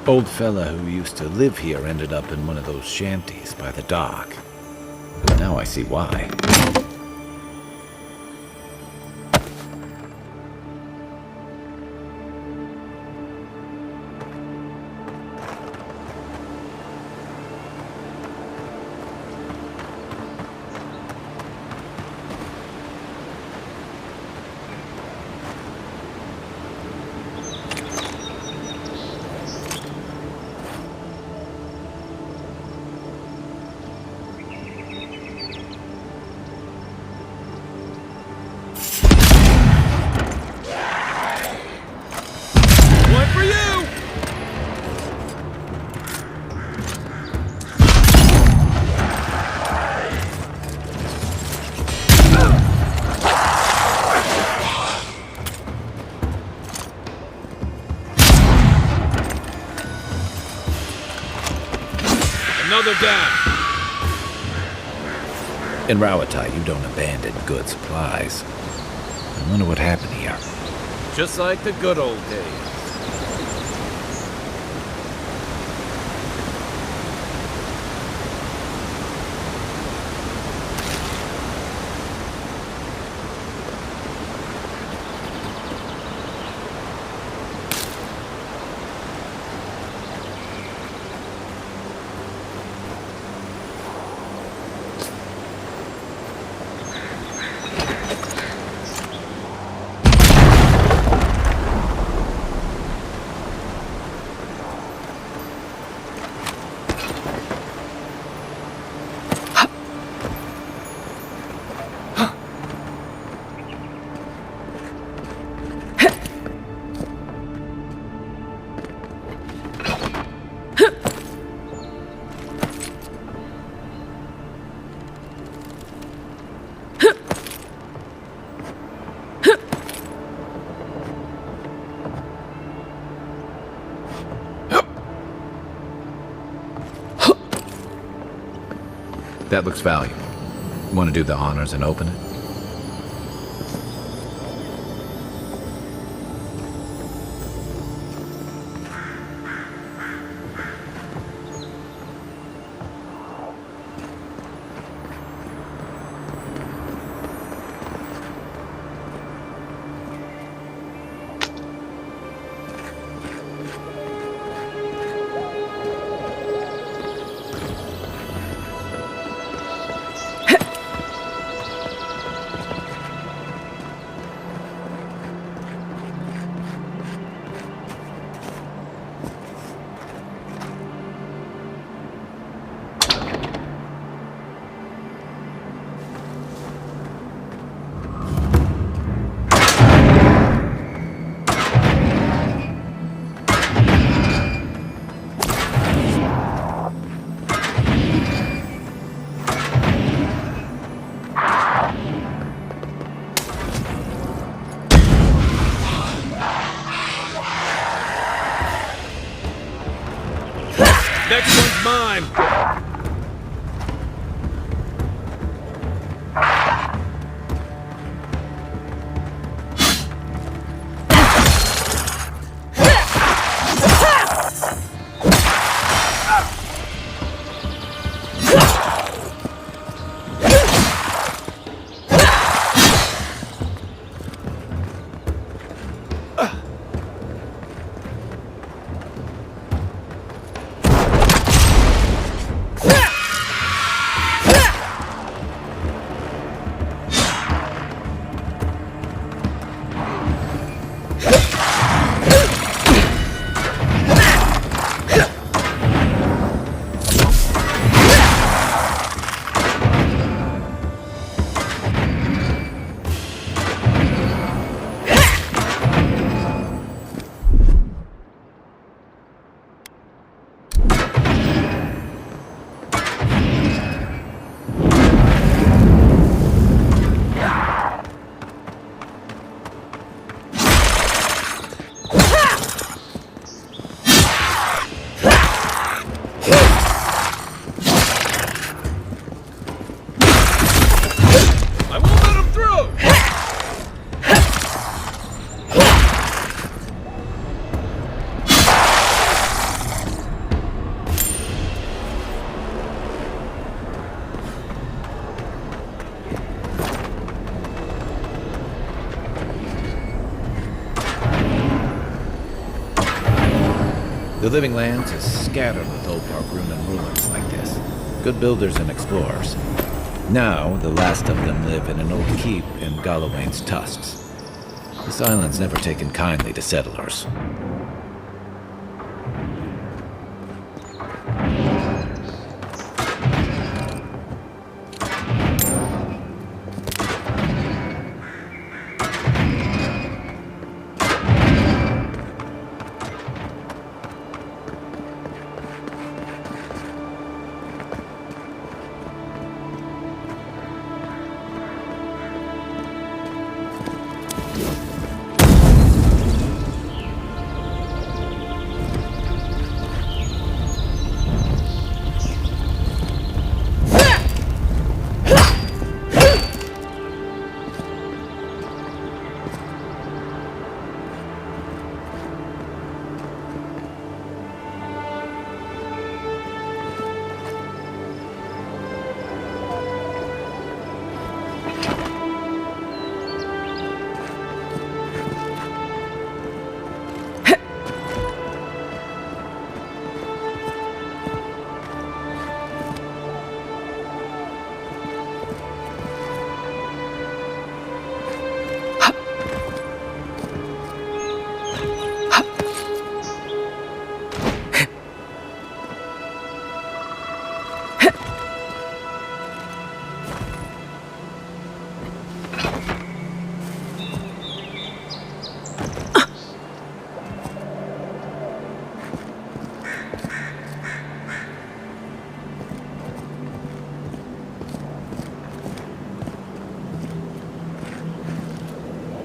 Old fella who used to live here ended up in one of those shanties by the dock. Now I see why. Another down. In Rawattai, you don't abandon good supplies. I wonder what happened here. Just like the good old days. That looks valuable. Want to do the honors and open it? Next one's mine. The living lands is scattered with old Pargrunan ruins like this. Good builders and explorers. Now, the last of them live in an old keep in Gallowayne's tusks. This island's never taken kindly to settlers.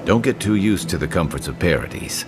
Don't get too used to the comforts of Paradise.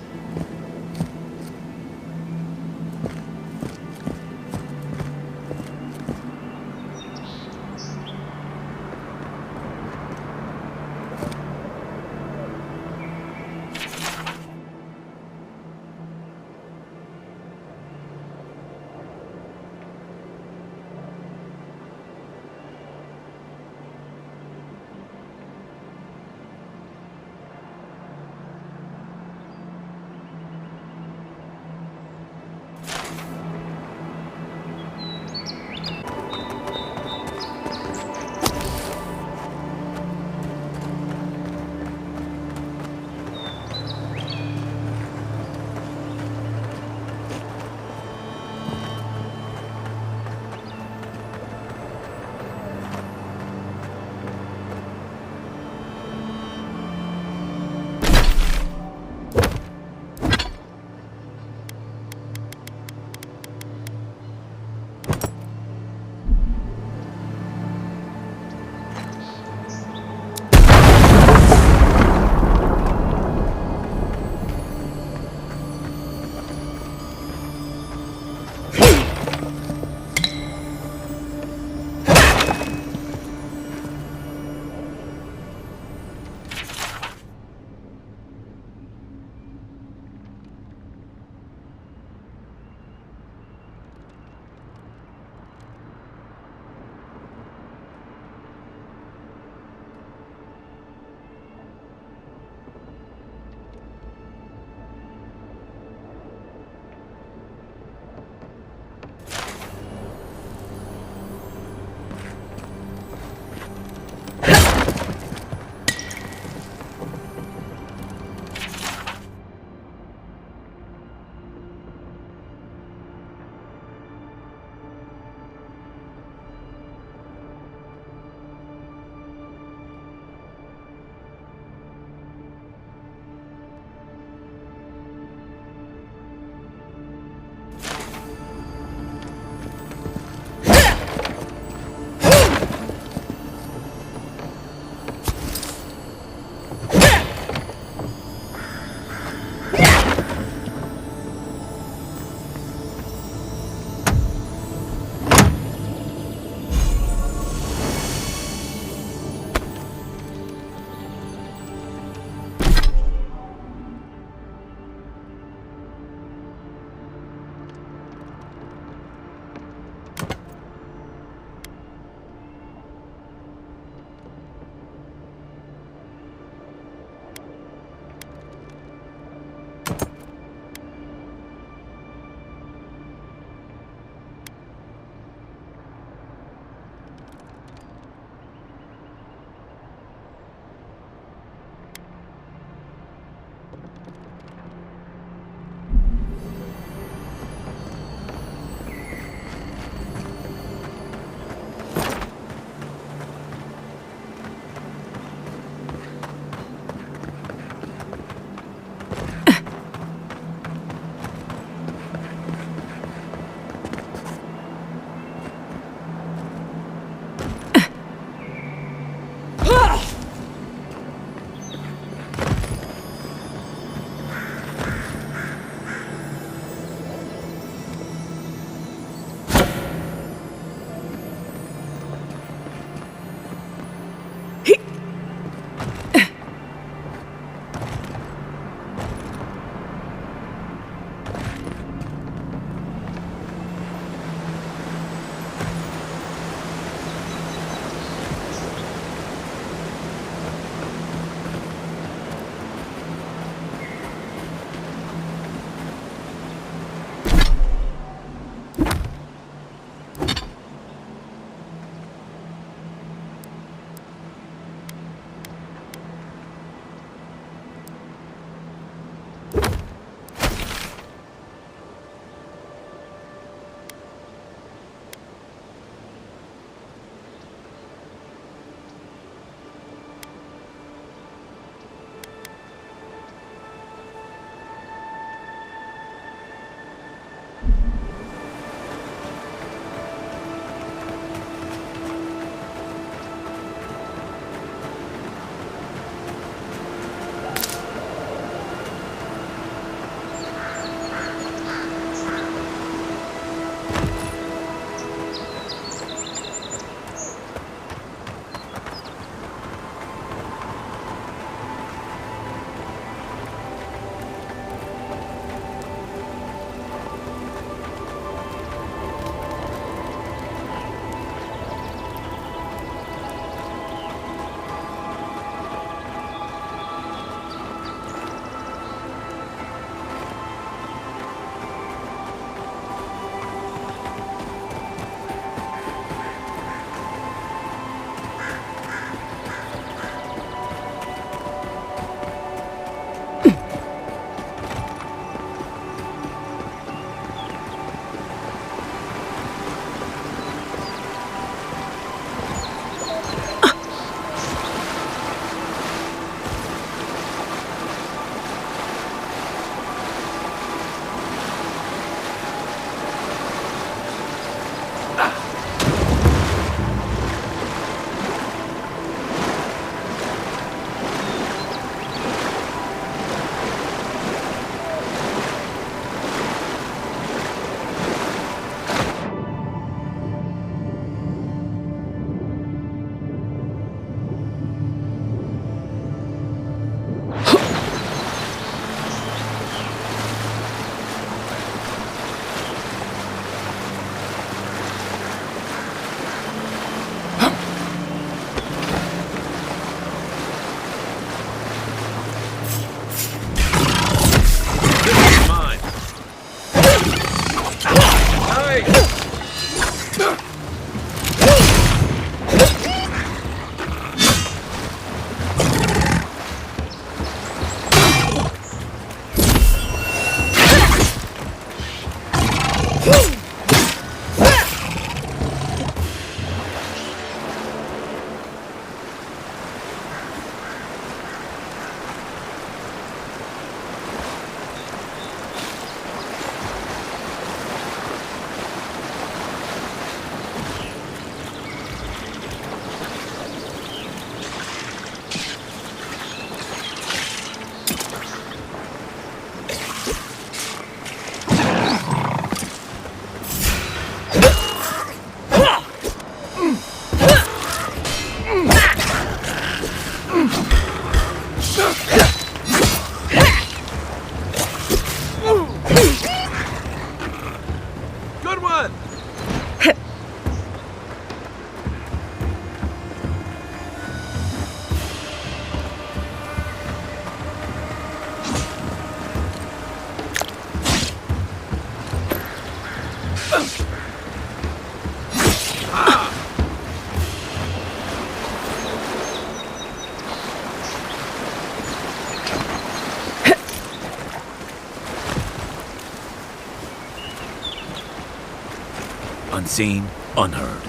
Unseen, unheard.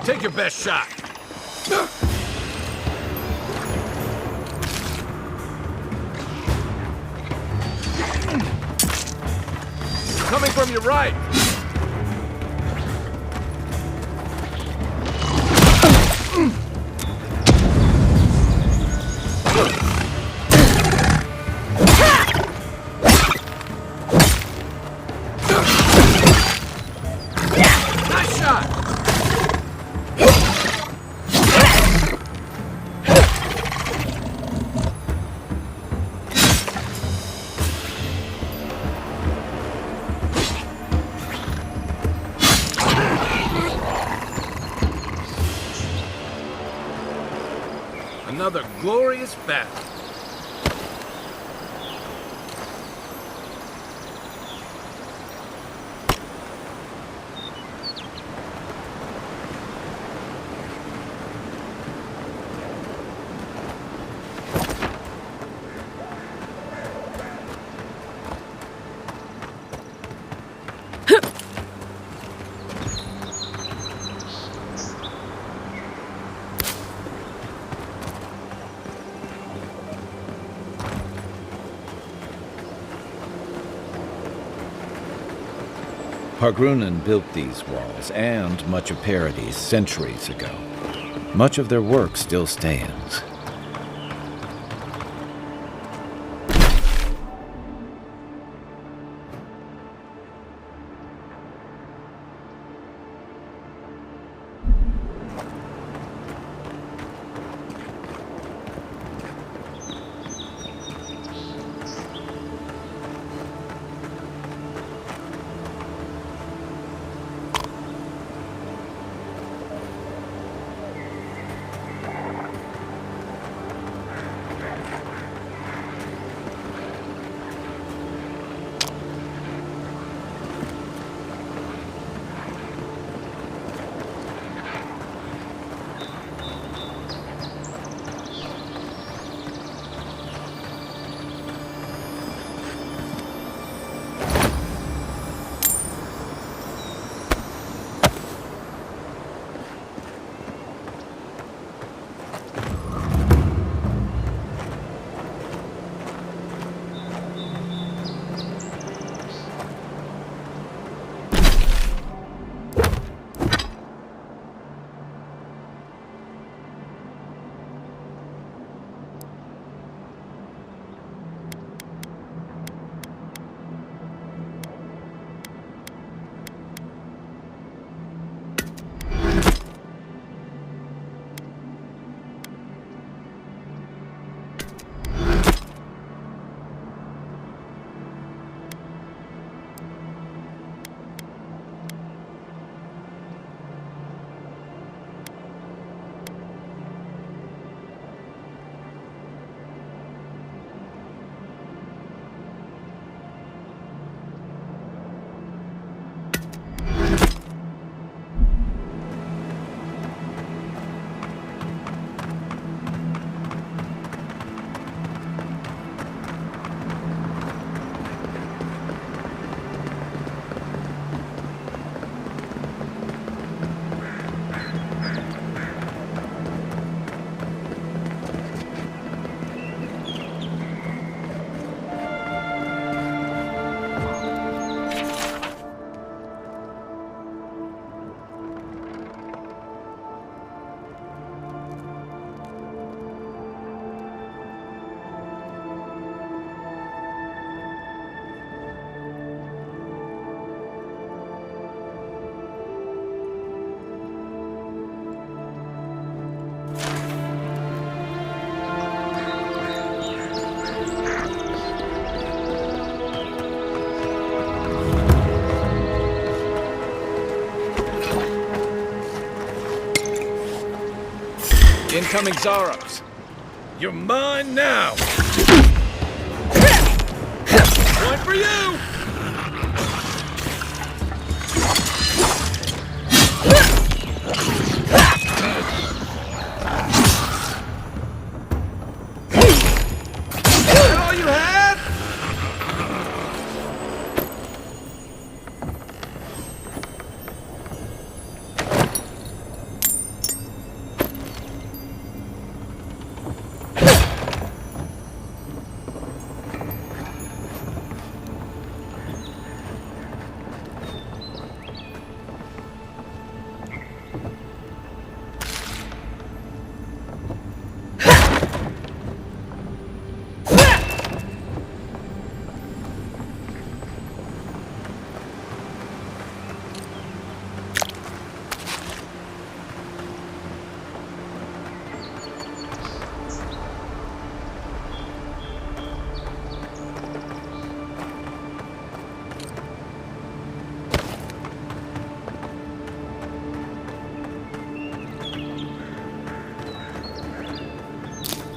Take your best shot. Coming from your right. Nice shot. Another glorious battle. Hargrunnen built these walls and much of Paradis centuries ago. Much of their work still stands. Incoming Zaros. You're mine now. for you! Is that all you had?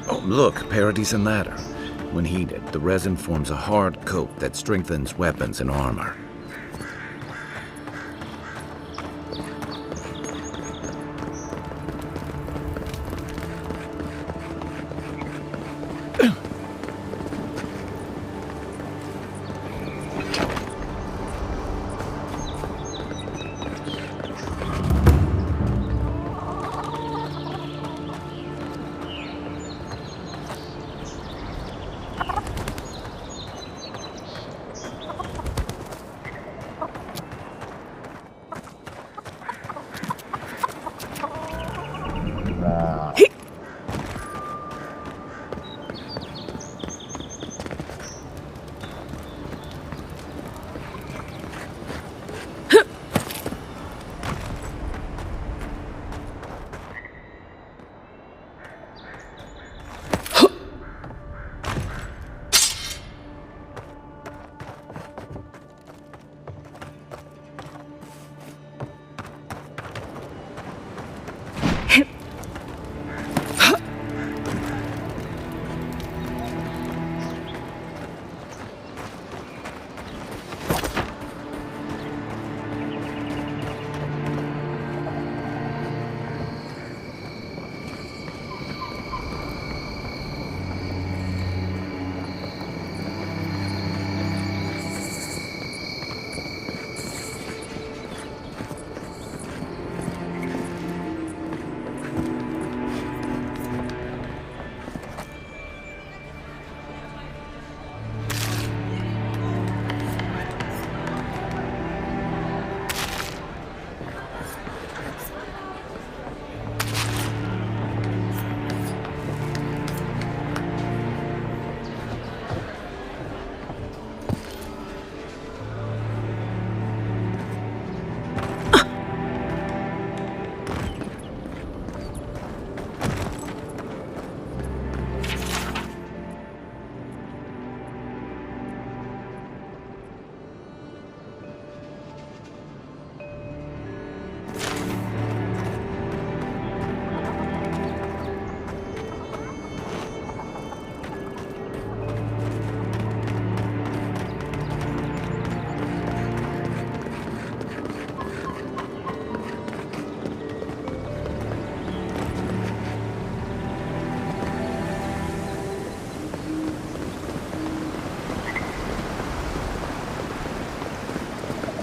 Oh, look, Parady's and ladder. When heated, the resin forms a hard coat that strengthens weapons and armor.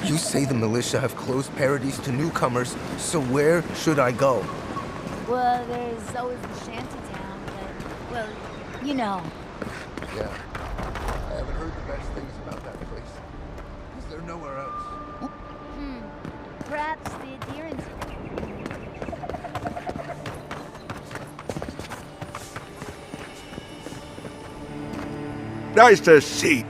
You say the militia have closed Paradies to newcomers, so where should I go? Well, there's always the shanty town, but, well, you know. Yeah. I haven't heard the best things about that place. Is there nowhere else? Perhaps the adherents. Nice to see.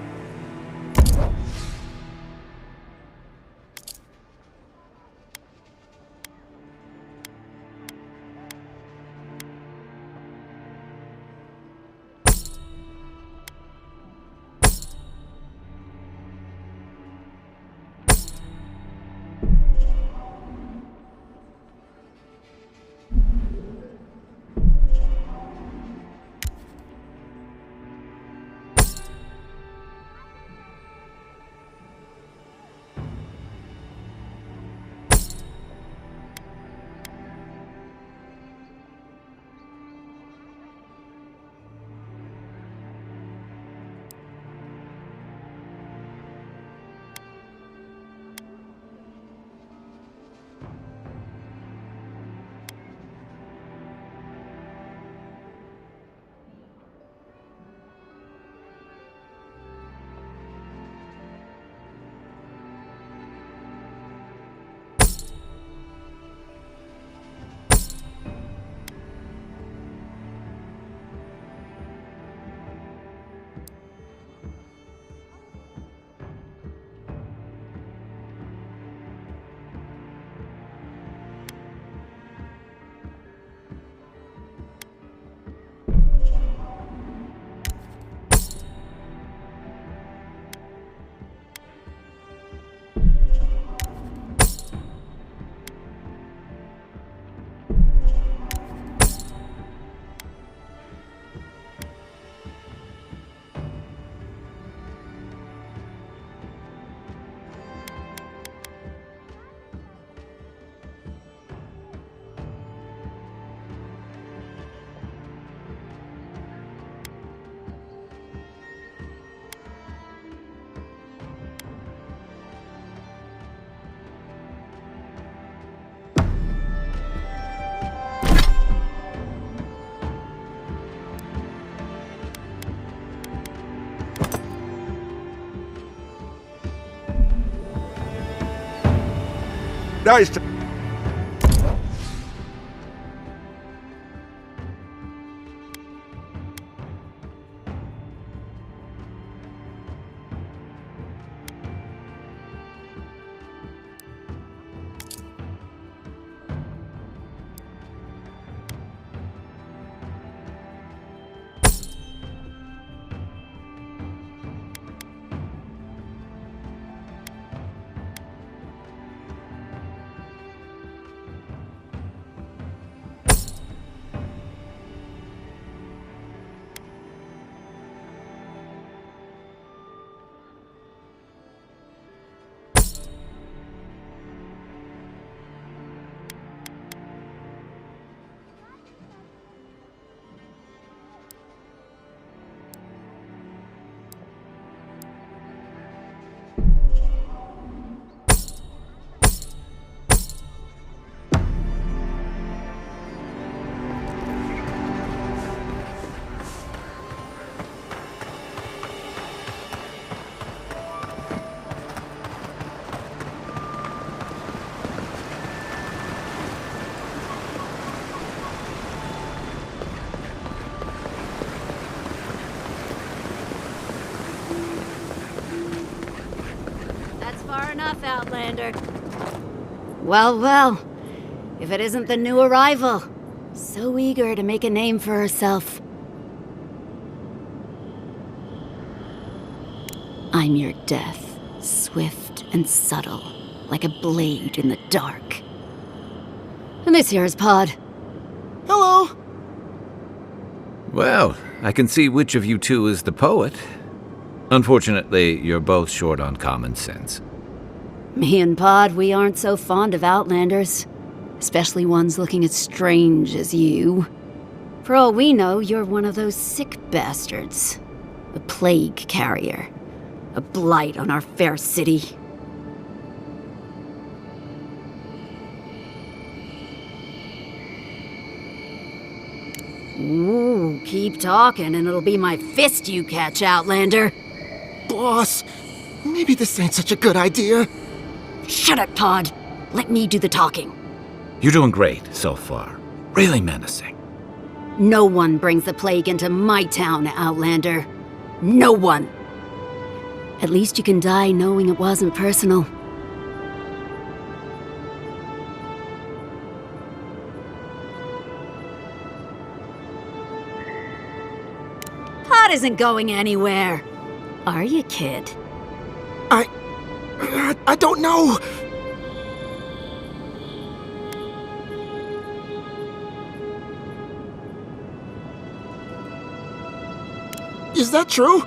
Nice. Far enough, Outlander. Well, well. If it isn't the new arrival. So eager to make a name for herself. I'm your death, swift and subtle, like a blade in the dark. And this here is Pod. Hello! Well, I can see which of you two is the poet. Unfortunately, you're both short on common sense. Me and Pod, we aren't so fond of Outlanders. Especially ones looking as strange as you. For all we know, you're one of those sick bastards. A plague carrier. A blight on our fair city. Ooh, keep talking and it'll be my fist you catch, Outlander. Boss, maybe this ain't such a good idea. Shut up, Pod. Let me do the talking. You're doing great so far. Really menacing. No one brings the plague into my town, Outlander. No one. At least you can die knowing it wasn't personal. Pod isn't going anywhere. Are you, kid? I don't know. Is that true?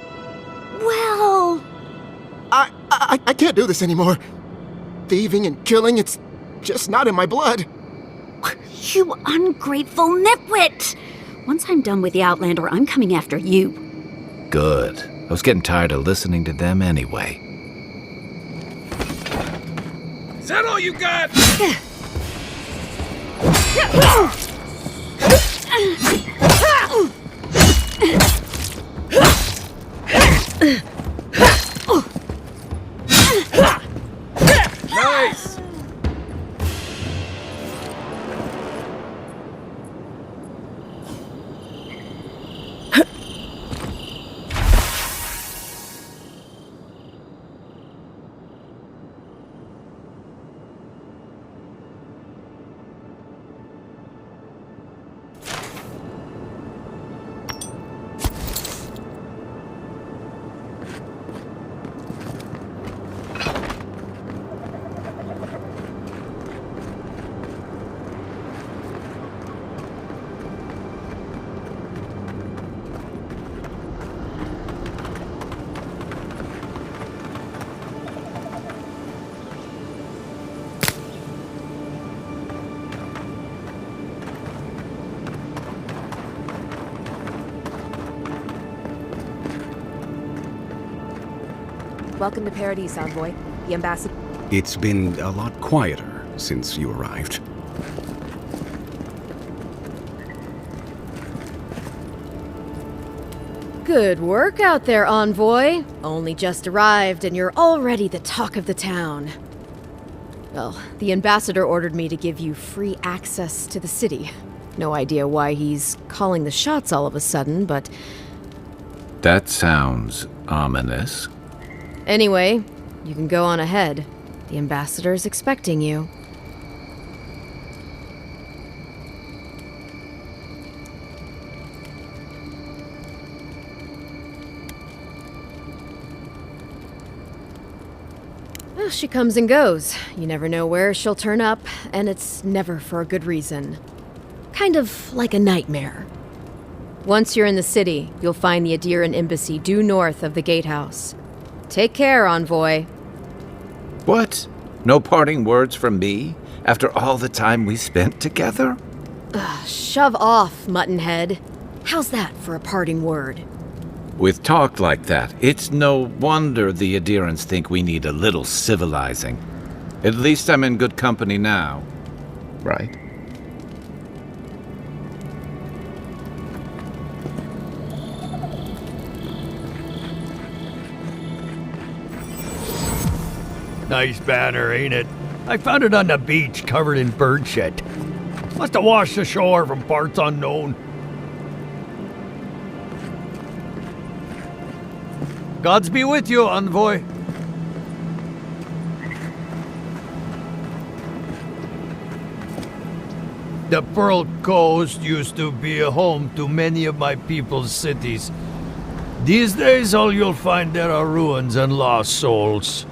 Well... I can't do this anymore. Thieving and killing, it's just not in my blood. You ungrateful nitwit! Once I'm done with the Outlander, I'm coming after you. Good. I was getting tired of listening to them anyway. Is that all you got? Nice! Welcome to Paradise, Envoy. The ambassador... It's been a lot quieter since you arrived. Good work out there, Envoy. Only just arrived and you're already the talk of the town. Well, the ambassador ordered me to give you free access to the city. No idea why he's calling the shots all of a sudden, but... That sounds ominous. Anyway, you can go on ahead. The ambassador's expecting you. Well, she comes and goes. You never know where she'll turn up, and it's never for a good reason. Kind of like a nightmare. Once you're in the city, you'll find the Adiran embassy due north of the gatehouse. Take care, envoy. What? No parting words from me? After all the time we spent together? Shove off, Muttonhead. How's that for a parting word? With talk like that, it's no wonder the Adirans think we need a little civilizing. At least I'm in good company now, right? Nice banner, ain't it? I found it on the beach, covered in bird shit. Must have washed ashore from parts unknown. Gods be with you, envoy. The Pearl Coast used to be a home to many of my people's cities. These days, all you'll find there are ruins and lost souls.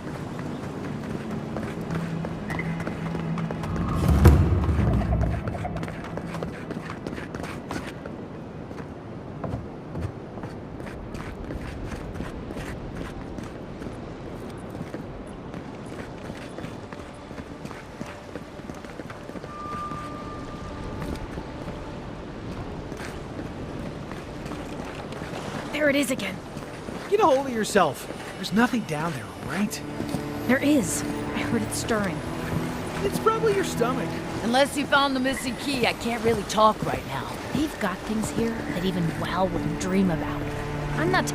There it is again. Get a hold of yourself. There's nothing down there, all right? There is. I heard it stirring. It's probably your stomach. Unless you found the missing key, I can't really talk right now. They've got things here that even Val wouldn't dream about. I'm not...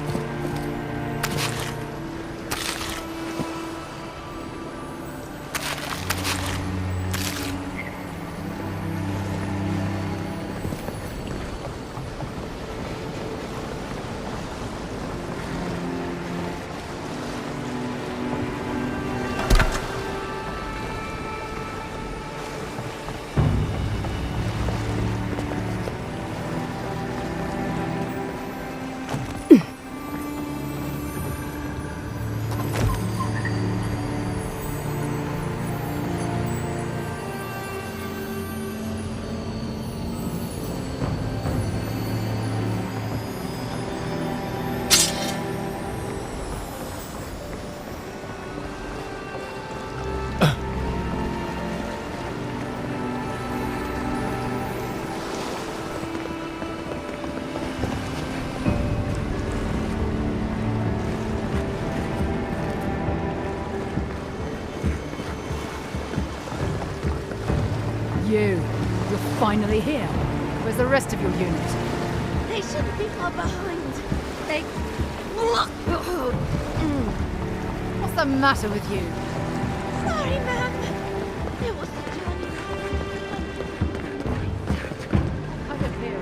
You're finally here. Where's the rest of your unit? They shouldn't be far behind. They... What's the matter with you? Sorry, ma'am. It was the journey. I can hear it.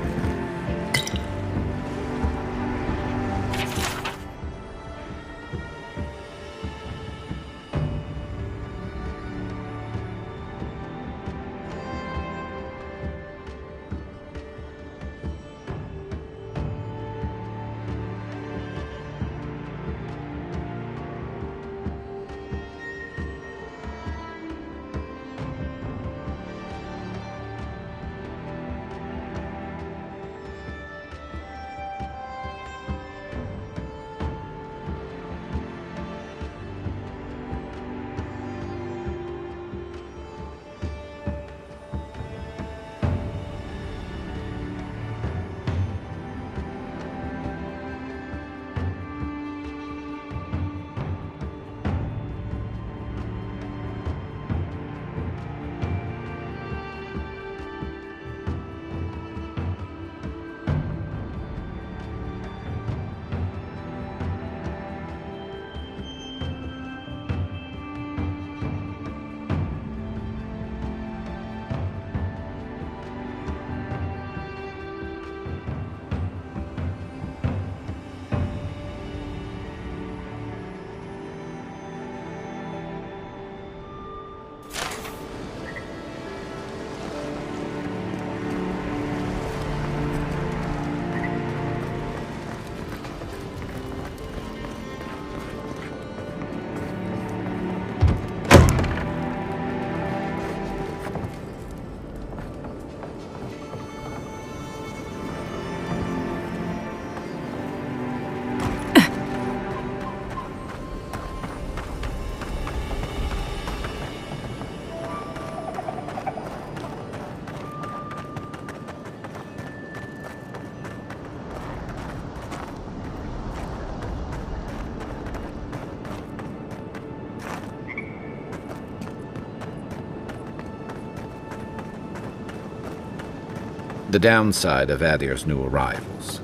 the downside of Adir's new arrivals.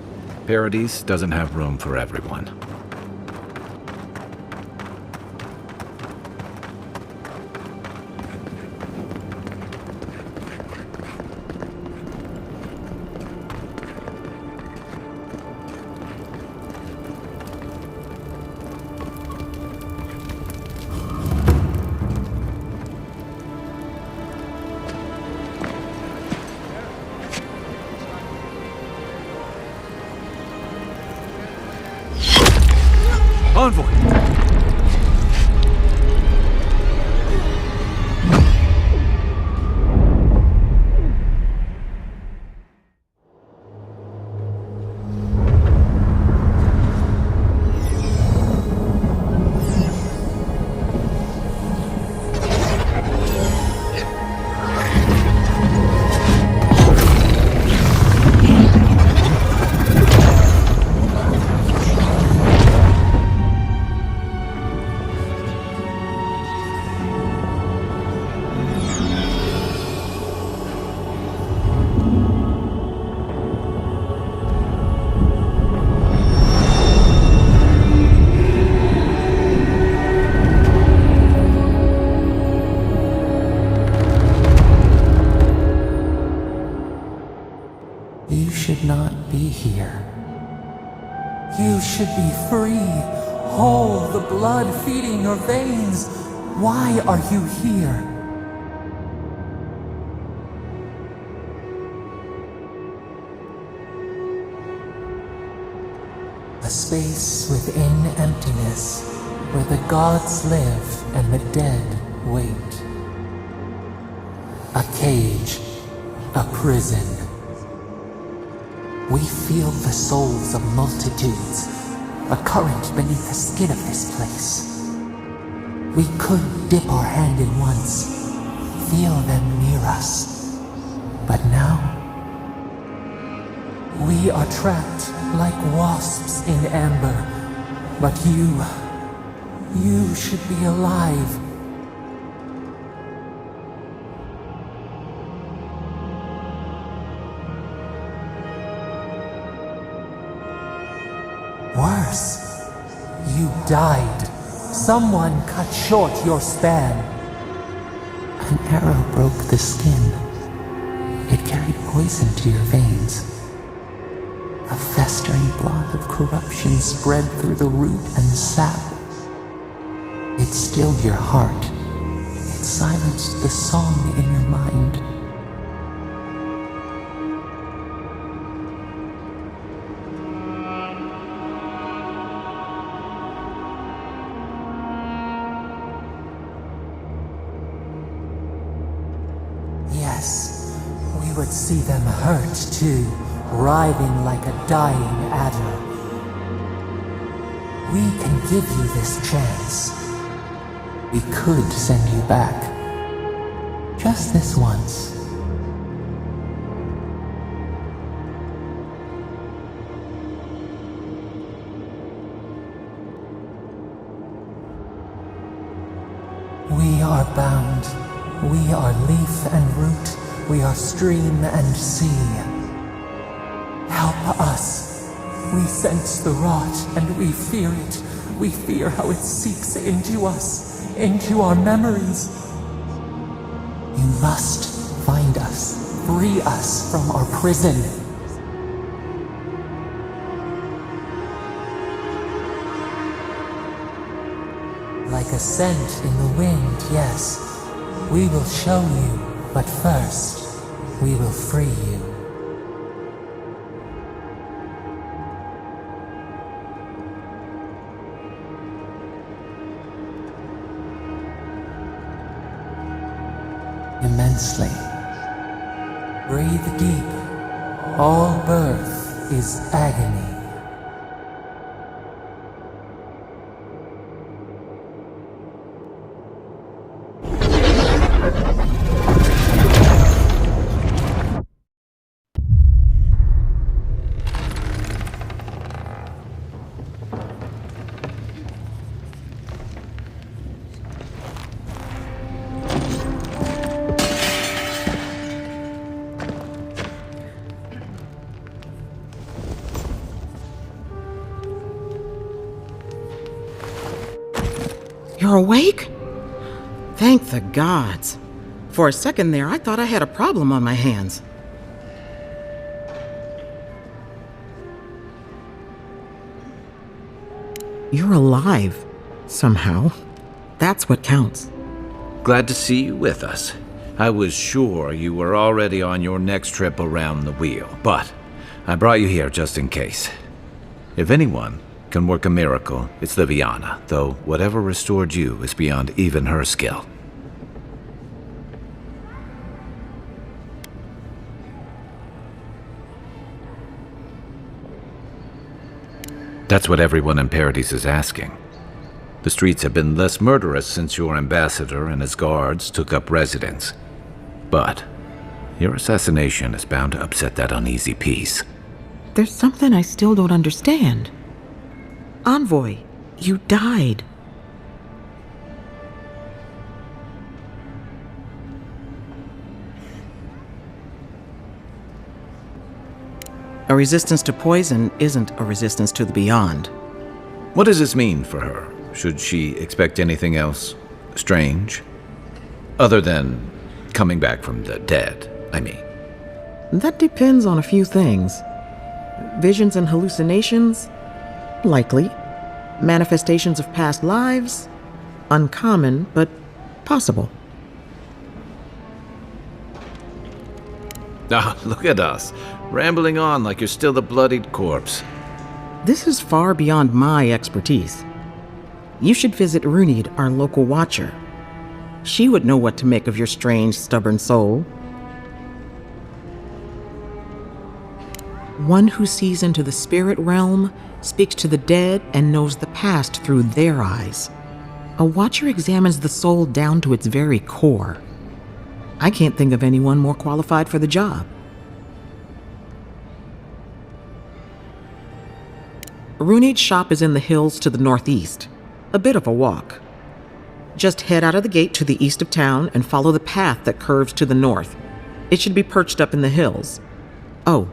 Paradise doesn't have room for everyone. Envoy! You should not be here. You should be free, whole, the blood feeding your veins. Why are you here? A space within emptiness, where the gods live and the dead wait. A cage, a prison. We feel the souls of multitudes, a current beneath the skin of this place. We could dip our hand in once, feel them near us. But now, we are trapped like wasps in amber. But you should be alive. Worse, you died. Someone cut short your span. An arrow broke the skin. It carried poison to your veins. A festering blot of corruption spread through the root and sap. It stilled your heart. It silenced the song in your mind. Yes, we would see them hurt too, writhing like a dying adder. We can give you this chance. We could send you back. Just this once. We are bound. We are leaf and root. We are stream and sea. Help us. We sense the rot and we fear it. We fear how it seeps into us, into our memories. You must find us, free us from our prison. Like a scent in the wind, yes. We will show you, but first, we will free you. Immensely. Breathe deep. All birth is agony. You're awake? Thank the gods. For a second there, I thought I had a problem on my hands. You're alive, somehow. That's what counts. Glad to see you with us. I was sure you were already on your next trip around the wheel, but I brought you here just in case. If anyone can work a miracle, it's Liviana, though whatever restored you is beyond even her skill. That's what everyone in Paradise is asking. The streets have been less murderous since your ambassador and his guards took up residence. But your assassination is bound to upset that uneasy peace. There's something I still don't understand. Envoy, you died. A resistance to poison isn't a resistance to the beyond. What does this mean for her? Should she expect anything else strange? Other than coming back from the dead, I mean. That depends on a few things. Visions and hallucinations? Likely. Manifestations of past lives? Uncommon, but possible. Ah, look at us, rambling on like you're still the bloodied corpse. This is far beyond my expertise. You should visit Runid, our local watcher. She would know what to make of your strange, stubborn soul. One who sees into the spirit realm, speaks to the dead, and knows the past through their eyes. A watcher examines the soul down to its very core. I can't think of anyone more qualified for the job. Runid's shop is in the hills to the northeast. A bit of a walk. Just head out of the gate to the east of town and follow the path that curves to the north. It should be perched up in the hills. Oh,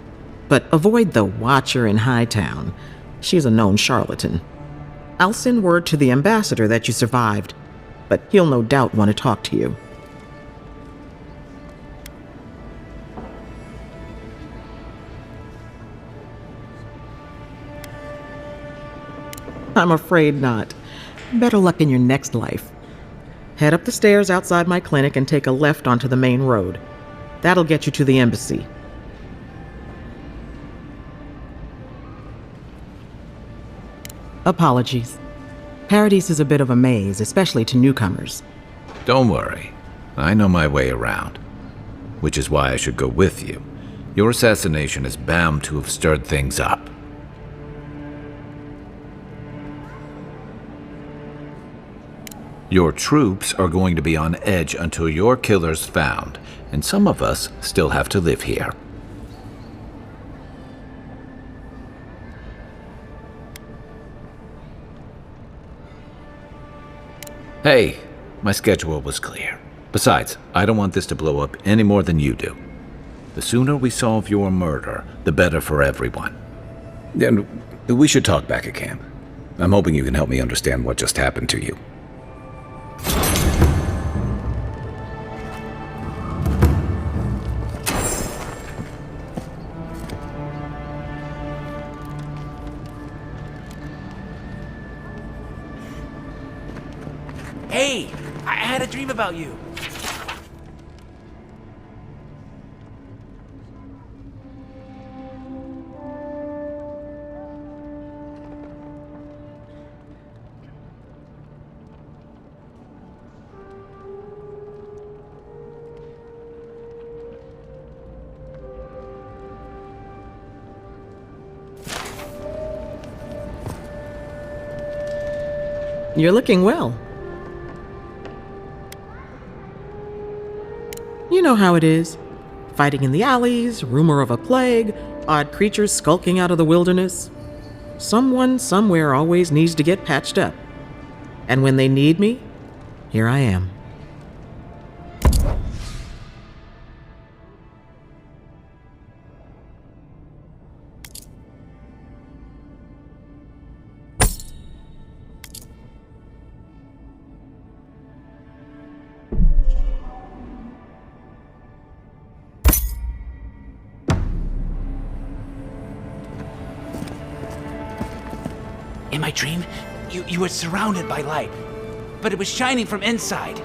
but avoid the Watcher in Hightown. She's a known charlatan. I'll send word to the ambassador that you survived, but he'll no doubt want to talk to you. I'm afraid not. Better luck in your next life. Head up the stairs outside my clinic and take a left onto the main road. That'll get you to the embassy. Apologies. Paradise is a bit of a maze, especially to newcomers. Don't worry. I know my way around. Which is why I should go with you. Your assassination is bound to have stirred things up. Your troops are going to be on edge until your killer's found, and some of us still have to live here. Hey, my schedule was clear. Besides, I don't want this to blow up any more than you do. The sooner we solve your murder, the better for everyone. And we should talk back at camp. I'm hoping you can help me understand what just happened to you. Hey, I had a dream about you. You're looking well. You know how it is. Fighting in the alleys, rumor of a plague, odd creatures skulking out of the wilderness. Someone somewhere always needs to get patched up. And when they need me, here I am. In my dream, you were surrounded by light, but it was shining from inside.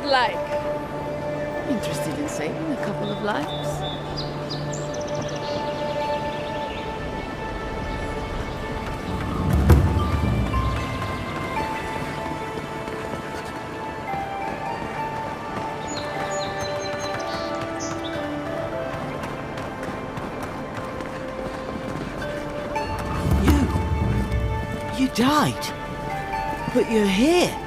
Godlike. Interested in saving a couple of lives? You died, but you're here.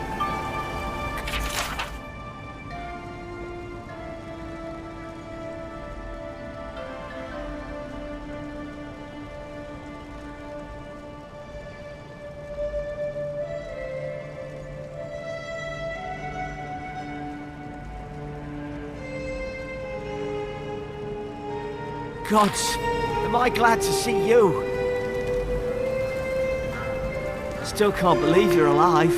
Gods, am I glad to see you. Still can't believe you're alive.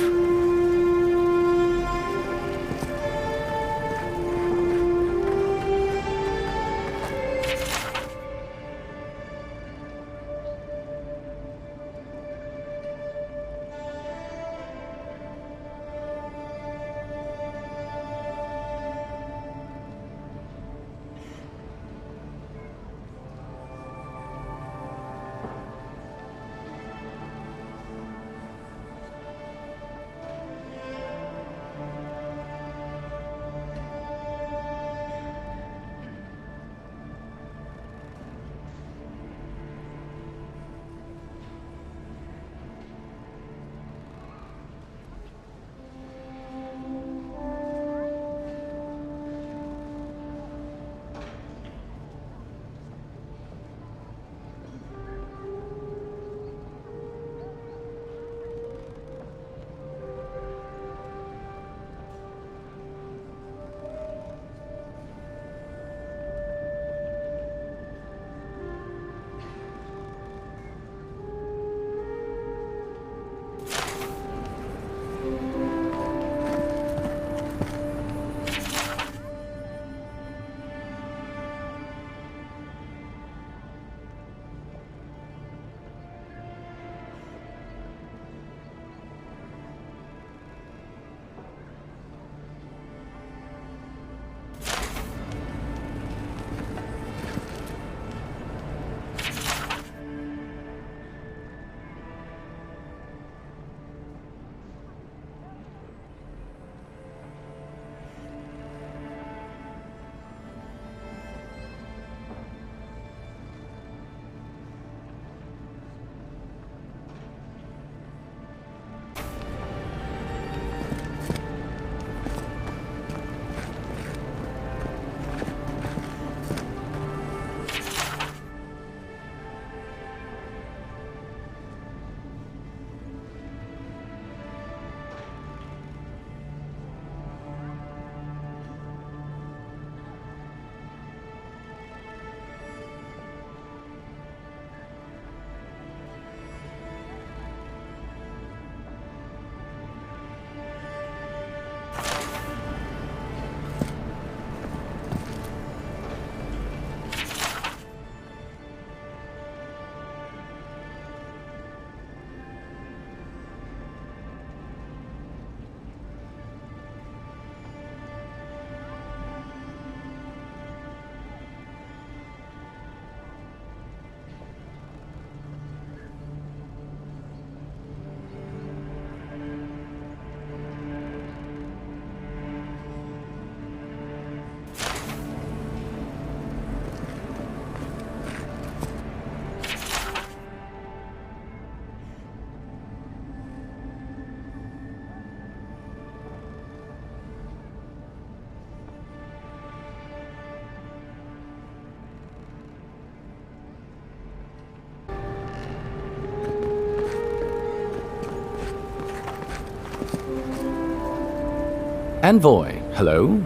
Envoy, hello.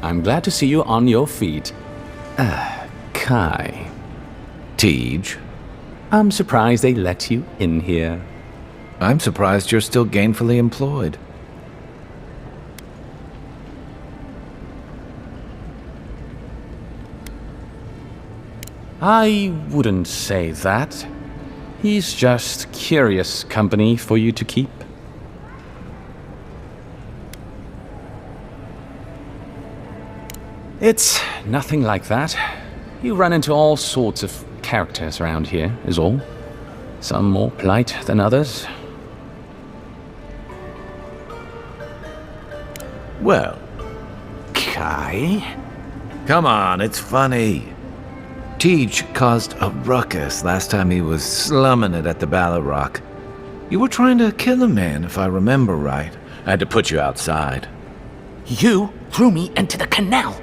I'm glad to see you on your feet. Kai. Tej. I'm surprised they let you in here. I'm surprised you're still gainfully employed. I wouldn't say that. He's just curious company for you to keep. It's nothing like that. You run into all sorts of characters around here, is all. Some more polite than others. Well, Kai? come on, it's funny. Tej caused a ruckus last time he was slumming it at the Ballarrock. You were trying to kill a man, if I remember right. I had to put you outside. You threw me into the canal.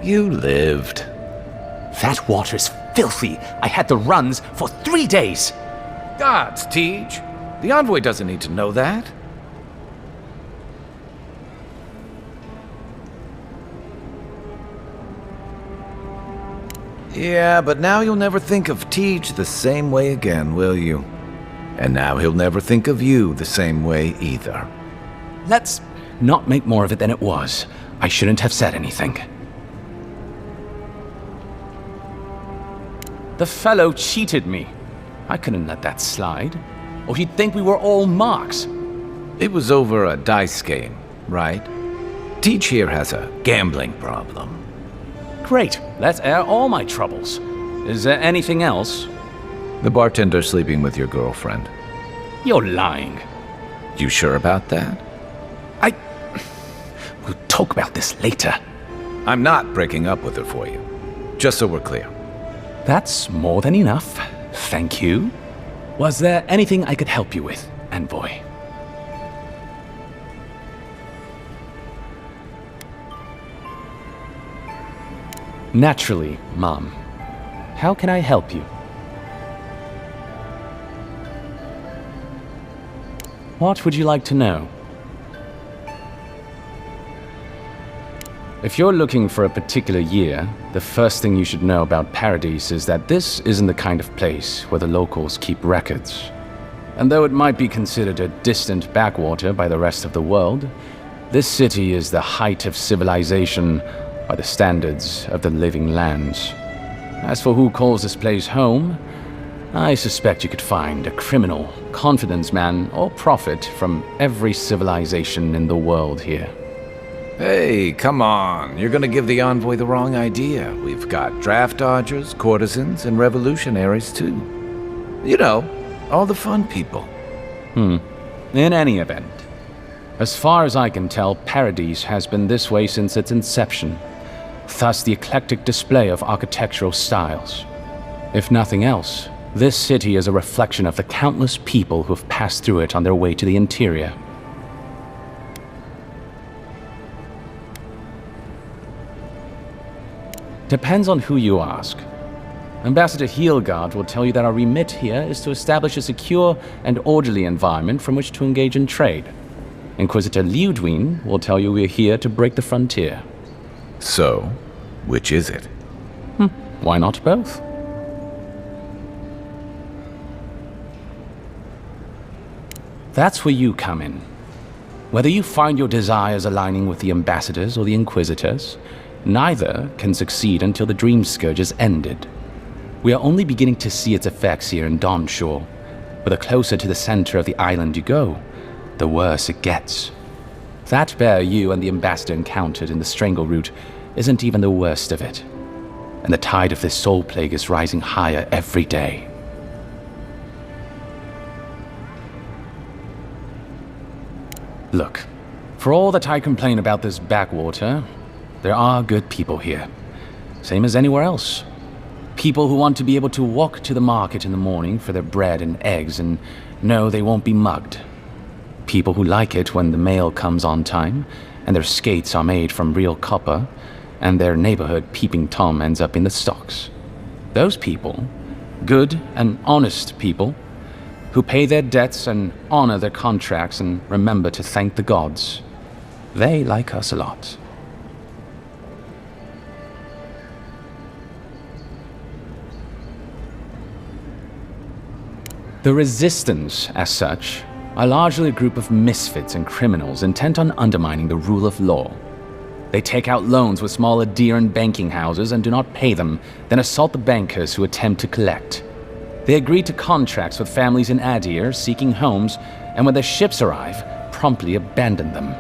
You lived. That water's filthy. I had the runs for 3 days. Gods, Tej. The envoy doesn't need to know that. Yeah, but now you'll never think of Tej the same way again, will you? And now he'll never think of you the same way either. Let's not make more of it than it was. I shouldn't have said anything. The fellow cheated me. I couldn't let that slide. Or he'd think we were all marks. It was over a dice game, right? Tej here has a gambling problem. Great. Let's air all my troubles. Is there anything else? The bartender sleeping with your girlfriend. You're lying. You sure about that? We'll talk about this later. I'm not breaking up with her for you. Just so we're clear. That's more than enough. Thank you. Was there anything I could help you with, Envoy? Naturally, Mom. How can I help you? What would you like to know? If you're looking for a particular year, the first thing you should know about Paradise is that this isn't the kind of place where the locals keep records. And though it might be considered a distant backwater by the rest of the world, this city is the height of civilization by the standards of the living lands. As for who calls this place home, I suspect you could find a criminal, confidence man, or prophet from every civilization in the world here. Hey, come on. You're gonna give the envoy the wrong idea. We've got draft dodgers, courtesans, and revolutionaries too. You know, all the fun people. In any event, as far as I can tell, Paradise has been this way since its inception. Thus the eclectic display of architectural styles. If nothing else, this city is a reflection of the countless people who have passed through it on their way to the interior. Depends on who you ask. Ambassador Heelgard will tell you that our remit here is to establish a secure and orderly environment from which to engage in trade. Inquisitor Liudwin will tell you we're here to break the frontier. So, which is it? Why not both? That's where you come in. Whether you find your desires aligning with the ambassadors or the inquisitors, neither can succeed until the Dream Scourge is ended. We are only beginning to see its effects here in Dawnshore, but the closer to the center of the island you go, the worse it gets. That bear you and the ambassador encountered in the Strangle Route isn't even the worst of it, and the tide of this soul plague is rising higher every day. Look, for all that I complain about this backwater, there are good people here, same as anywhere else. People who want to be able to walk to the market in the morning for their bread and eggs and know they won't be mugged. People who like it when the mail comes on time, and their skates are made from real copper, and their neighborhood peeping Tom ends up in the stocks. Those people, good and honest people, who pay their debts and honor their contracts and remember to thank the gods. They like us a lot. The Resistance, as such, are largely a group of misfits and criminals intent on undermining the rule of law. They take out loans with small Adir and banking houses and do not pay them, then assault the bankers who attempt to collect. They agree to contracts with families in Adir seeking homes, and when their ships arrive, promptly abandon them.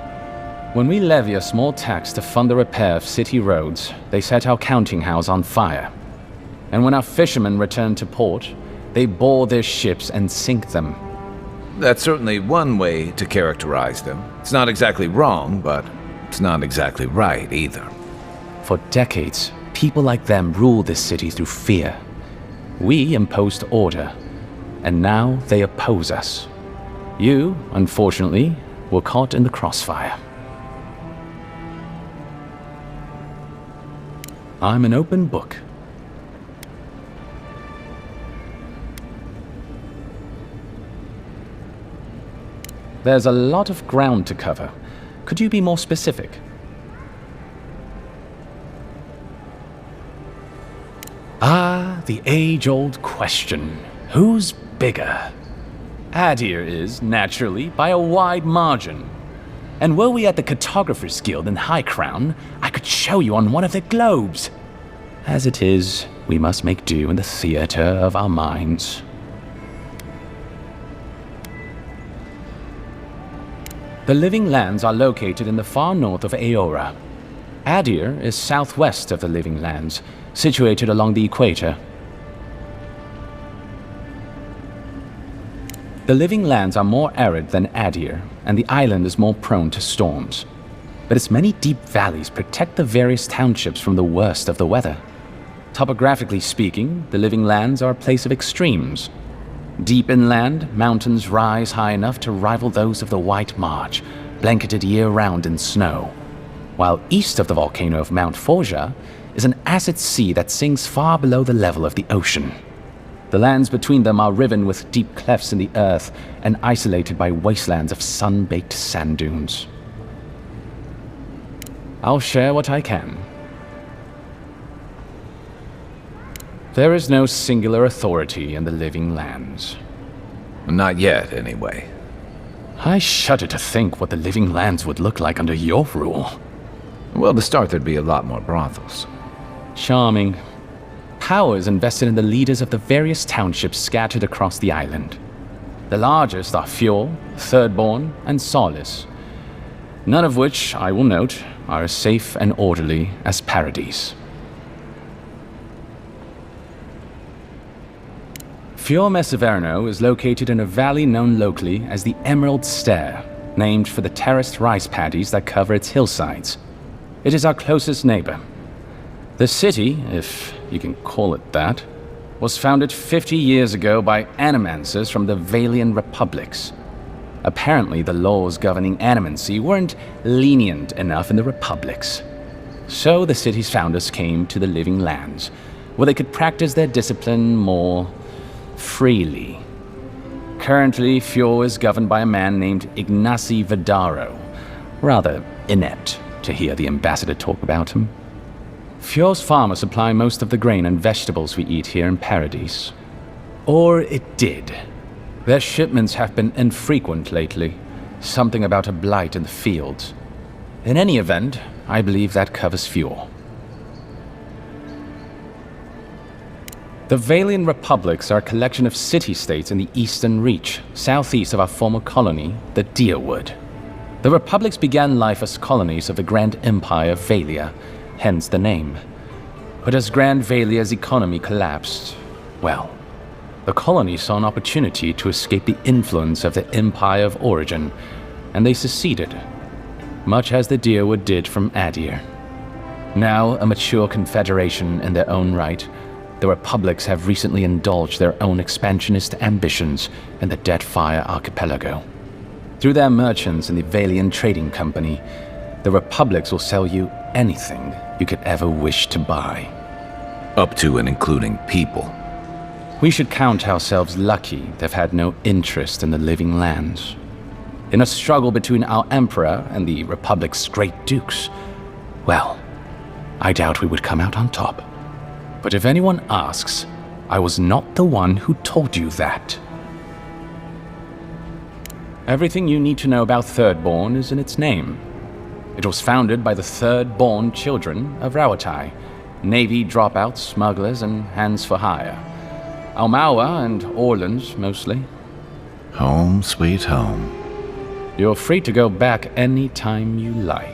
When we levy a small tax to fund the repair of city roads, they set our counting house on fire. And when our fishermen return to port, they board their ships and sink them. That's certainly one way to characterize them. It's not exactly wrong, but it's not exactly right either. For decades, people like them ruled this city through fear. We imposed order, and now they oppose us. You, unfortunately, were caught in the crossfire. I'm an open book. There's a lot of ground to cover. Could you be more specific? Ah, the age-old question. Who's bigger? Adir is, naturally, by a wide margin. And were we at the Cartographers Guild in High Crown, I could show you on one of their globes. As it is, we must make do in the theater of our minds. The Living Lands are located in the far north of Aora. Adir is southwest of the Living Lands, situated along the equator. The Living Lands are more arid than Adir, and the island is more prone to storms. But its many deep valleys protect the various townships from the worst of the weather. Topographically speaking, the Living Lands are a place of extremes. Deep inland, mountains rise high enough to rival those of the White March, blanketed year-round in snow. While east of the volcano of Mount Forja is an acid sea that sinks far below the level of the ocean. The lands between them are riven with deep clefts in the earth and isolated by wastelands of sun-baked sand dunes. I'll share what I can. There is no singular authority in the Living Lands. Not yet, anyway. I shudder to think what the Living Lands would look like under your rule. Well, to start, there'd be a lot more brothels. Charming. Power is invested in the leaders of the various townships scattered across the island. The largest are Fjord, Thirdborn, and Solace. None of which, I will note, are as safe and orderly as Paradise. Fiorme Severno is located in a valley known locally as the Emerald Stair, named for the terraced rice paddies that cover its hillsides. It is our closest neighbor. The city, if you can call it that, was founded 50 years ago by animancers from the Valian Republics. Apparently, the laws governing animancy weren't lenient enough in the Republics. So the city's founders came to the Living Lands, where they could practice their discipline more freely. Currently, Fjord is governed by a man named Ignacy Vidaro. Rather inept to hear the ambassador talk about him. Fjord's farmers supply most of the grain and vegetables we eat here in Paradise. Or it did. Their shipments have been infrequent lately. Something about a blight in the fields. In any event, I believe that covers Fjord. The Valian Republics are a collection of city-states in the Eastern Reach, southeast of our former colony, the Deerwood. The Republics began life as colonies of the Grand Empire of Valia, hence the name. But as Grand Valia's economy collapsed, well, the colonies saw an opportunity to escape the influence of the Empire of Origin, and they seceded, much as the Deerwood did from Adir. Now a mature confederation in their own right, the Republics have recently indulged their own expansionist ambitions in the Deadfire Archipelago. Through their merchants in the Valian Trading Company, the Republics will sell you anything you could ever wish to buy. Up to and including people. We should count ourselves lucky they've had no interest in the Living Lands. in a struggle between our Emperor and the Republic's great dukes. Well, I doubt we would come out on top. But if anyone asks, I was not the one who told you that. Everything you need to know about Thirdborn is in its name. It was founded by the third-born children of Rawatai, Navy dropouts, smugglers, and hands for hire. Almawa and Orleans, mostly. Home, sweet home. You're free to go back any time you like.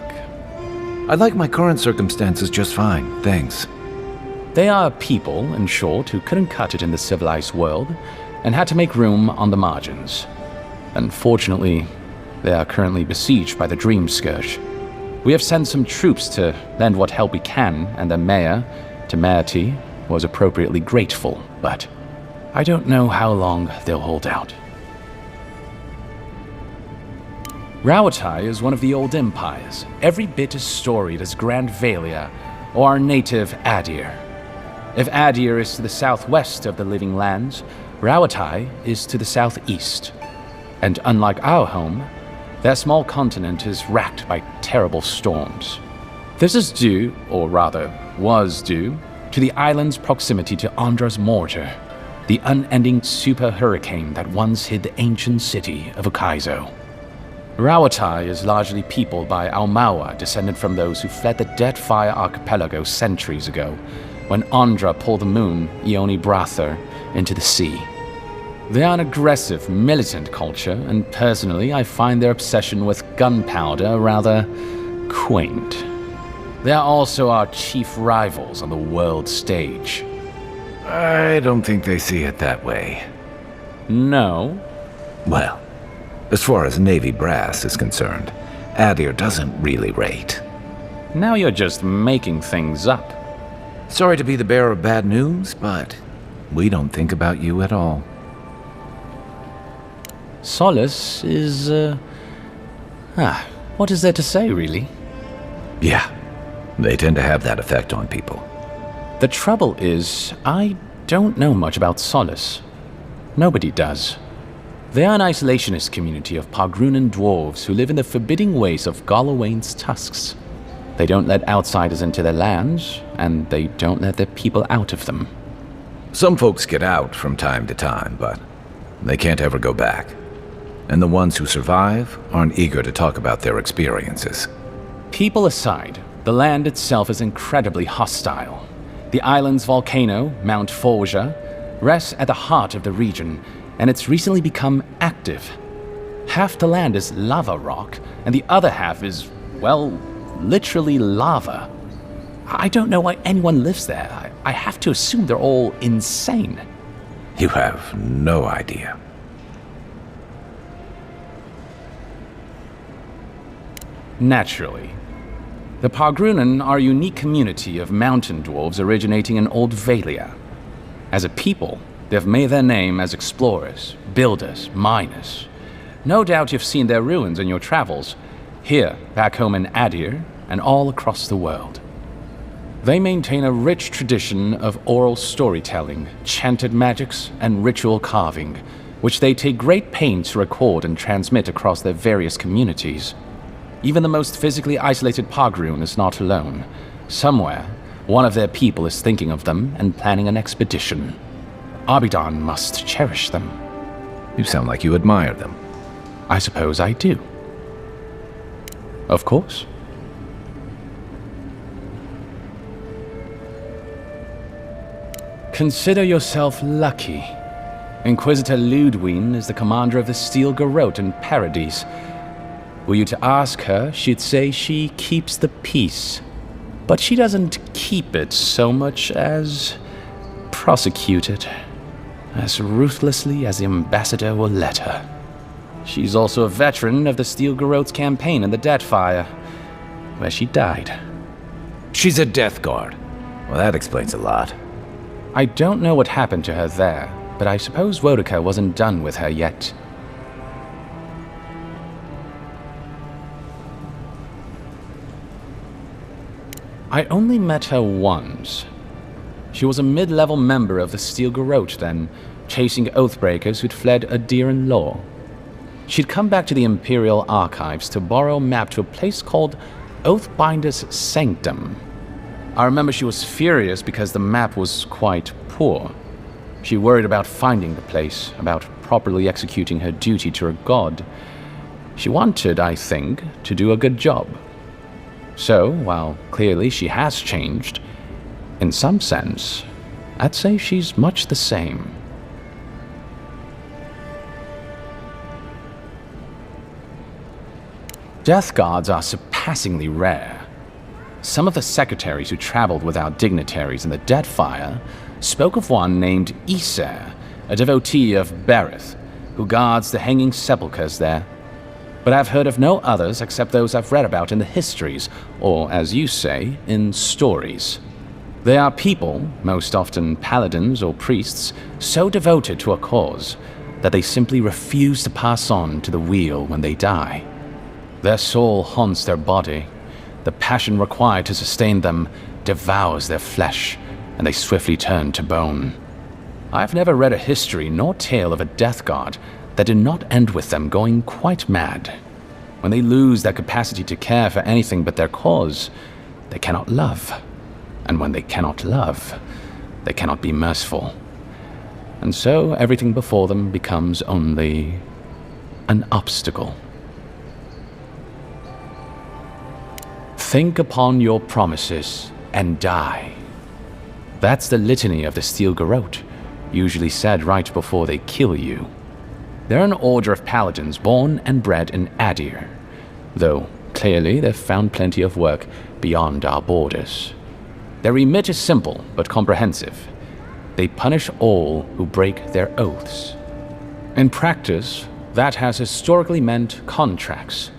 I like my current circumstances just fine, thanks. They are a people, in short, who couldn't cut it in the civilized world and had to make room on the margins. Unfortunately, they are currently besieged by the Dream Scourge. We have sent some troops to lend what help we can, and the mayor, Temerity, was appropriately grateful, but I don't know how long they'll hold out. Rawatai is one of the old empires, every bit as storied as Grand Valia or our native Adir. If Adir is to the southwest of the Living Lands, Rawatai is to the southeast. And unlike our home, their small continent is racked by terrible storms. This is due, or rather, was due, to the island's proximity to Andra's mortar, the unending super hurricane that once hid the ancient city of Ukaizo. Rawatai is largely peopled by Almawa, descended from those who fled the Deadfire Archipelago centuries ago, when Andra pulled the moon, Ioni Brather, into the sea. They are an aggressive, militant culture, and personally I find their obsession with gunpowder rather quaint. They are also our chief rivals on the world stage. I don't think they see it that way. No? Well, as far as Navy brass is concerned, Adir doesn't really rate. Now you're just making things up. Sorry to be the bearer of bad news, but we don't think about you at all. Solace is, what is there to say, really? Yeah, they tend to have that effect on people. The trouble is, I don't know much about Solace. Nobody does. They are an isolationist community of Pagrunan dwarves who live in the forbidding ways of Galawain's tusks. They don't let outsiders into their lands, and they don't let their people out of them. Some folks get out from time to time, but they can't ever go back. And the ones who survive aren't eager to talk about their experiences. People aside, the land itself is incredibly hostile. The island's volcano, Mount Forja, rests at the heart of the region, and it's recently become active. Half the land is lava rock, and the other half is, well, literally lava. I don't know why anyone lives there. I have to assume they're all insane. You have no idea. Naturally. The Pagrunan are a unique community of mountain dwarves originating in Old Valia. As a people, they've made their name as explorers, builders, miners. No doubt you've seen their ruins in your travels, here, back home in Adir, and all across the world. They maintain a rich tradition of oral storytelling, chanted magics, and ritual carving, which they take great pains to record and transmit across their various communities. Even the most physically isolated Pagrun is not alone. Somewhere, one of their people is thinking of them and planning an expedition. Abidan must cherish them. You sound like you admire them. I suppose I do. Of course. Consider yourself lucky. Inquisitor Ludwine is the commander of the Steel Garrote in Paradise. Were you to ask her, she'd say she keeps the peace. But she doesn't keep it so much as prosecute it. As ruthlessly as the ambassador will let her. She's also a veteran of the Steel Garrote's campaign in the Deadfire, where she died. She's a Death Guard. Well, that explains a lot. I don't know what happened to her there, but I suppose Wodaka wasn't done with her yet. I only met her once. She was a mid-level member of the Steel Garrote then, chasing Oathbreakers who'd fled Adiran law. she'd come back to the Imperial Archives to borrow a map to a place called Oathbinder's Sanctum. I remember she was furious because the map was quite poor. She worried about finding the place, about properly executing her duty to her god. She wanted, I think, to do a good job. So, while clearly she has changed, in some sense, I'd say she's much the same. Death guards are surpassingly rare. Some of the secretaries who traveled without dignitaries in the Deadfire spoke of one named Iser, a devotee of Berith, who guards the hanging sepulchres there. But I've heard of no others except those I've read about in the histories, or, as you say, in stories. They are people, most often paladins or priests, so devoted to a cause that they simply refuse to pass on to the wheel when they die. Their soul haunts their body. The passion required to sustain them devours their flesh, and they swiftly turn to bone. I've never read a history nor tale of a death guard that did not end with them going quite mad. When they lose their capacity to care for anything but their cause, they cannot love. And when they cannot love, they cannot be merciful. And so everything before them becomes only an obstacle. Think upon your promises and die. That's the litany of the Steel Garrote, usually said right before they kill you. They're an order of paladins born and bred in Adir, though clearly they've found plenty of work beyond our borders. Their remit is simple but comprehensive. They punish all who break their oaths. In practice, that has historically meant contracts.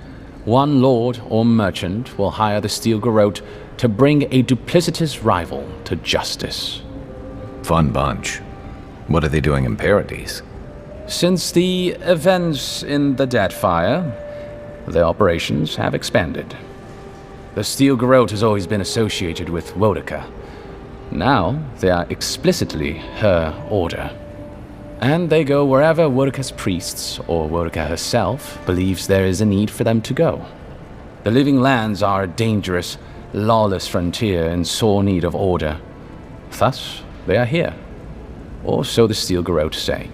One lord or merchant will hire the Steel Garrote to bring a duplicitous rival to justice. Fun bunch. What are they doing in Paradise? Since the events in the Deadfire, their operations have expanded. The Steel Garrote has always been associated with Wodaka. Now, they are explicitly her order. And they go wherever Wodaka's priests, or Wodaka herself, believes there is a need for them to go. The Living Lands are a dangerous, lawless frontier in sore need of order. Thus, they are here. Or so the Steel Garrote say.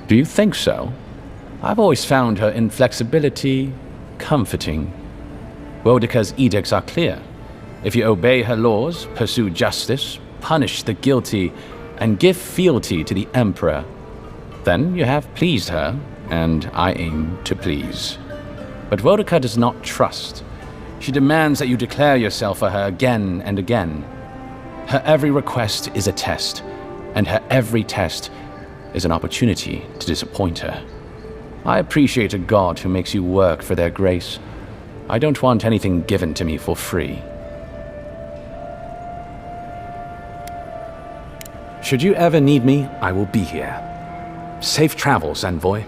Do you think so? I've always found her inflexibility comforting. Wodaka's edicts are clear. If you obey her laws, pursue justice, punish the guilty, and give fealty to the Emperor, then you have pleased her, and I aim to please. But Wodaka does not trust. She demands that you declare yourself for her again and again. Her every request is a test, and her every test is an opportunity to disappoint her. I appreciate a god who makes you work for their grace. I don't want anything given to me for free. Should you ever need me, I will be here. Safe travels, envoy.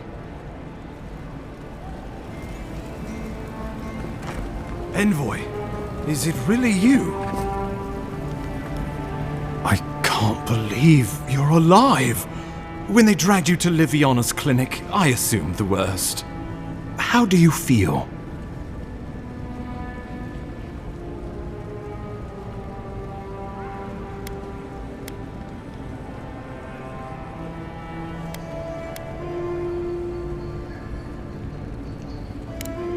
Envoy, is it really you? I can't believe you're alive. When they dragged you to Liviana's clinic, I assumed the worst. How do you feel?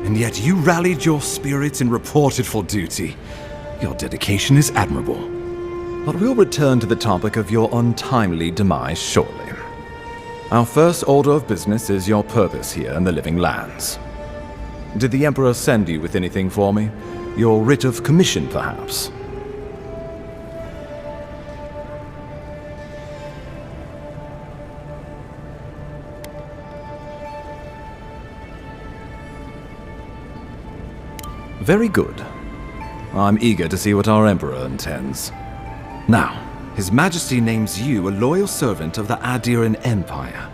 And yet you rallied your spirits and reported for duty. Your dedication is admirable. But we'll return to the topic of your untimely demise shortly. Our first order of business is your purpose here in the Living Lands. Did the Emperor send you with anything for me? Your writ of commission, perhaps? Very good. I'm eager to see what our Emperor intends. Now, His Majesty names you a loyal servant of the Adiran Empire,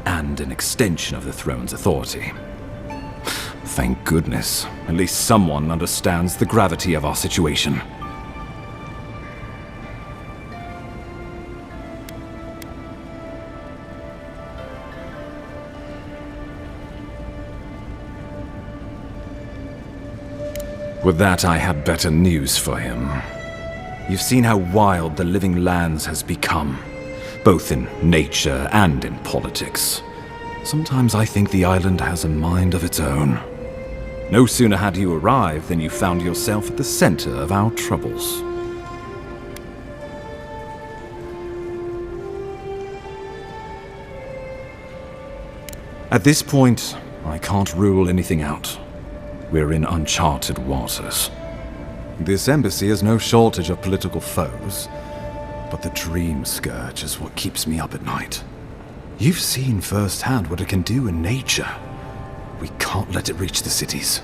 and an extension of the throne's authority. Thank goodness. At least someone understands the gravity of our situation. With that, I have better news for him. You've seen how wild the Living Lands has become, both in nature and in politics. Sometimes I think the island has a mind of its own. No sooner had you arrived than you found yourself at the center of our troubles. At this point, I can't rule anything out. We're in uncharted waters. This embassy has no shortage of political foes, but the dream scourge is what keeps me up at night. You've seen firsthand what it can do in nature. We can't let it reach the cities.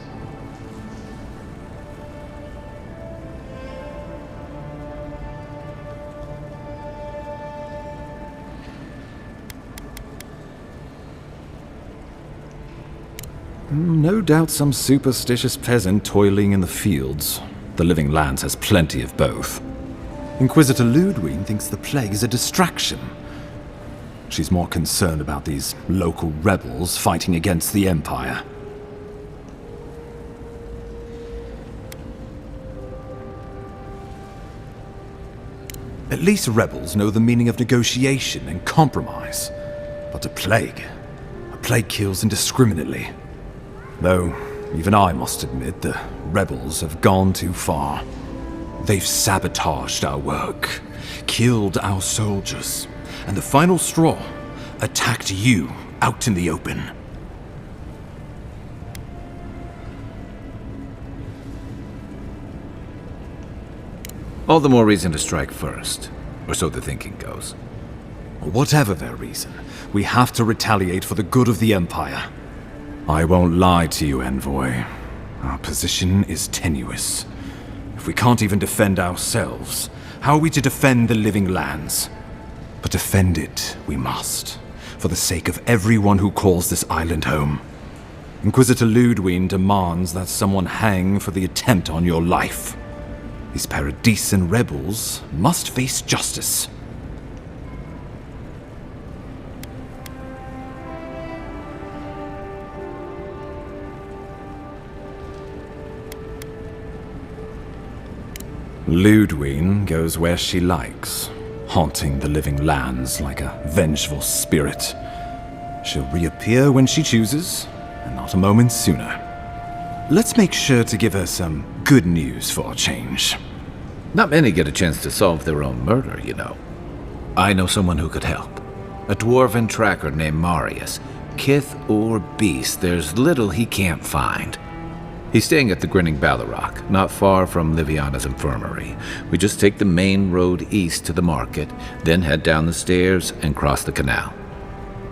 No doubt some superstitious peasant toiling in the fields. The Living Lands has plenty of both. Inquisitor Ludwig thinks the plague is a distraction. She's more concerned about these local rebels fighting against the Empire. At least rebels know the meaning of negotiation and compromise. But a plague kills indiscriminately. Though, even I must admit the rebels have gone too far. They've sabotaged our work, killed our soldiers, and the final straw, attacked you out in the open. All the more reason to strike first, or so the thinking goes. Whatever their reason, we have to retaliate for the good of the Empire. I won't lie to you, Envoy. Our position is tenuous. If we can't even defend ourselves, how are we to defend the Living Lands? But defend it we must, for the sake of everyone who calls this island home. Inquisitor Ludwig demands that someone hang for the attempt on your life. These Paradisian rebels must face justice. Ludwig goes where she likes, haunting the Living Lands like a vengeful spirit. She'll reappear when she chooses, and not a moment sooner. Let's make sure to give her some good news for a change. Not many get a chance to solve their own murder, you know. I know someone who could help. A dwarven tracker named Marius. Kith or beast, there's little he can't find. He's staying at the Grinning Ballarrock, not far from Liviana's infirmary. We just take the main road east to the market, then head down the stairs and cross the canal.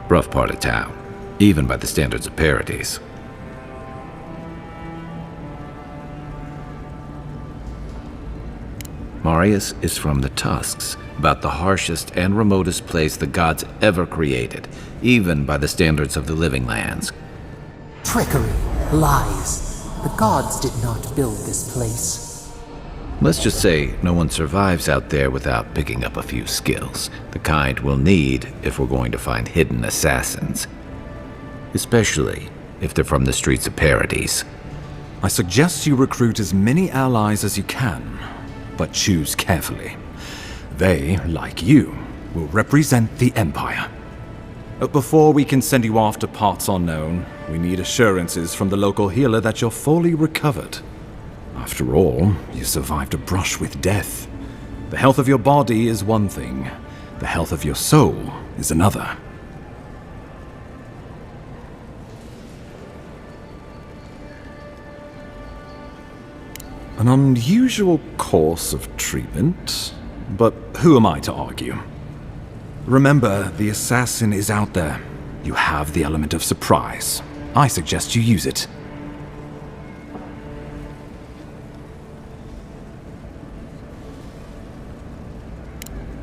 Rough part of town, even by the standards of Paradise. Marius is from the Tusks, about the harshest and remotest place the gods ever created, even by the standards of the Living Lands. Trickery, lies. The gods did not build this place. Let's just say no one survives out there without picking up a few skills, the kind we'll need if we're going to find hidden assassins. Especially if they're from the streets of Paradise. I suggest you recruit as many allies as you can, but choose carefully. They, like you, will represent the Empire. Before we can send you off to parts unknown, we need assurances from the local healer that you're fully recovered. After all, you survived a brush with death. The health of your body is one thing, the health of your soul is another. An unusual course of treatment, but who am I to argue? Remember, the assassin is out there. You have the element of surprise. I suggest you use it.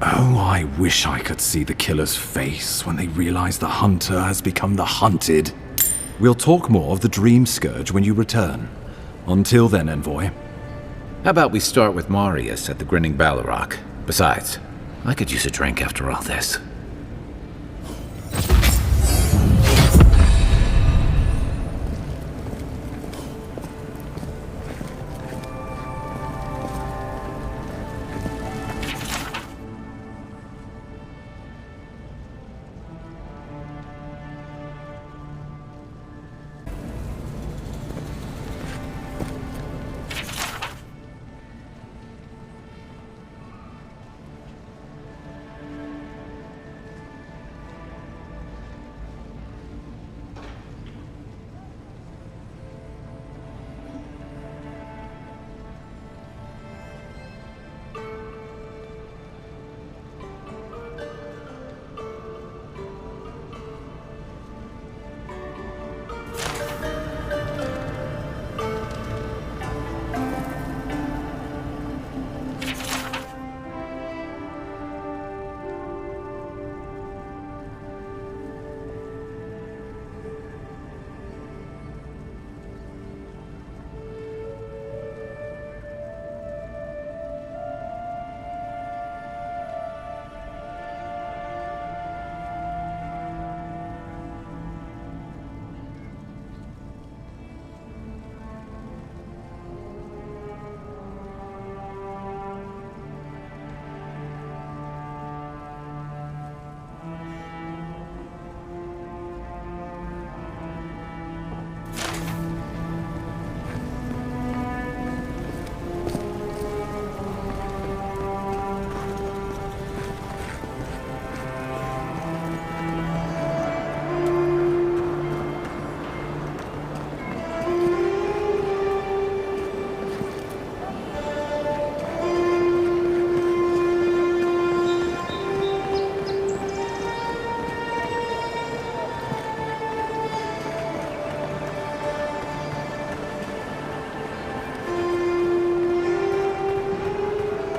Oh, I wish I could see the killer's face when they realize the hunter has become the hunted. We'll talk more of the Dream Scourge when you return. Until then, Envoy. How about we start with Marius at the Grinning Balrog? Besides, I could use a drink after all this.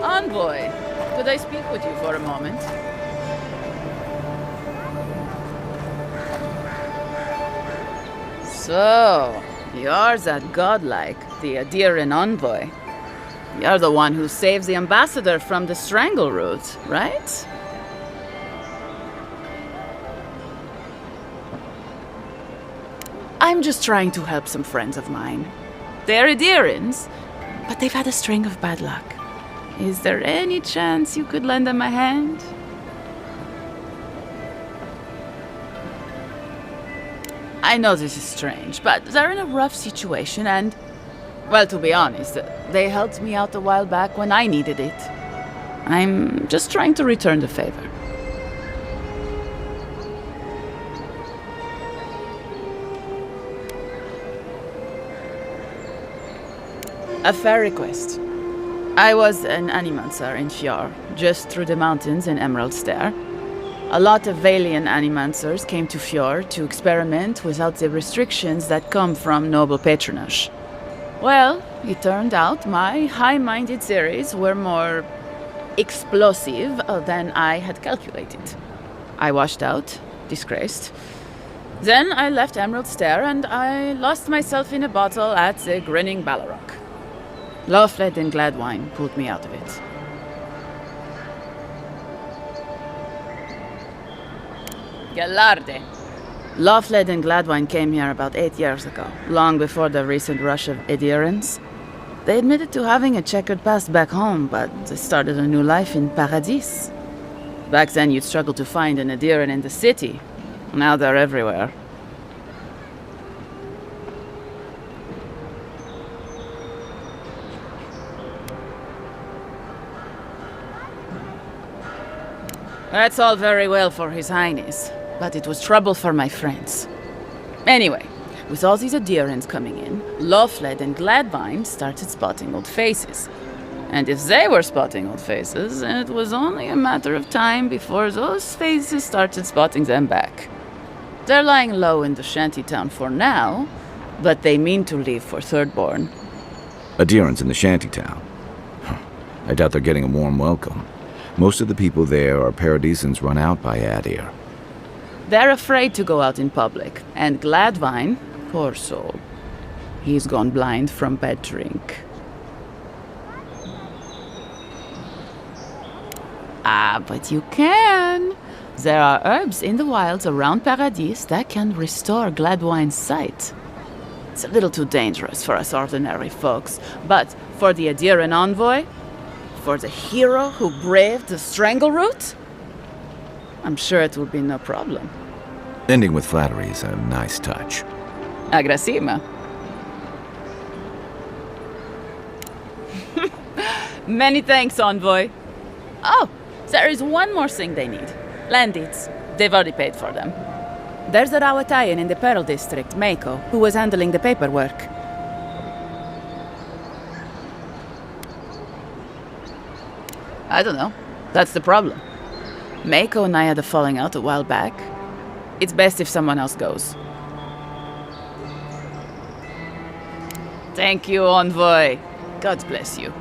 Envoy, could I speak with you for a moment? So, you're that godlike, the Adiran envoy. You're the one who saves the ambassador from the strangle root, right? I'm just trying to help some friends of mine. They're Adirans, but they've had a string of bad luck. Is there any chance you could lend them a hand? I know this is strange, but they're in a rough situation and, well, to be honest, they helped me out a while back when I needed it. I'm just trying to return the favor. A fair request. I was an animancer in Fjord, just through the mountains in Emerald Stair. A lot of Valian animancers came to Fjord to experiment without the restrictions that come from noble patronage. Well, it turned out my high-minded theories were more explosive than I had calculated. I washed out, disgraced. Then I left Emerald Stair and I lost myself in a bottle at the Grinning Balrog. Lofled and Gladwine pulled me out of it. Galarde. Lofled and Gladwine came here about 8 years ago, long before the recent rush of Adirans. They admitted to having a checkered past back home, but they started a new life in Paradis. Back then you'd struggle to find an Adiran in the city. Now they're everywhere. That's all very well for His Highness, but it was trouble for my friends. Anyway, with all these Adirans coming in, Lofled and Gladwine started spotting old faces. And if they were spotting old faces, it was only a matter of time before those faces started spotting them back. They're lying low in the shantytown for now, but they mean to leave for Thirdborn. Adirans in the shantytown? I doubt they're getting a warm welcome. Most of the people there are Paradisans run out by Adir. They're afraid to go out in public, and Gladwine, Poor soul. He's gone blind from bad drink. Ah, but you can. There are herbs in the wilds around Paradis that can restore Gladwine's sight. It's a little too dangerous for us ordinary folks, but for the Adiran envoy, for the hero who braved the strangle route, I'm sure it will be no problem. Ending with flattery is a nice touch. Agrasima. Many thanks, envoy. Oh, there is one more thing they need. Land deeds. They've already paid for them. There's a Rawatayan in the Pearl District, Mako, who was handling the paperwork. I don't know. That's the problem. Mako and I had a falling out a while back. It's best if someone else goes. Thank you, envoy. God bless you.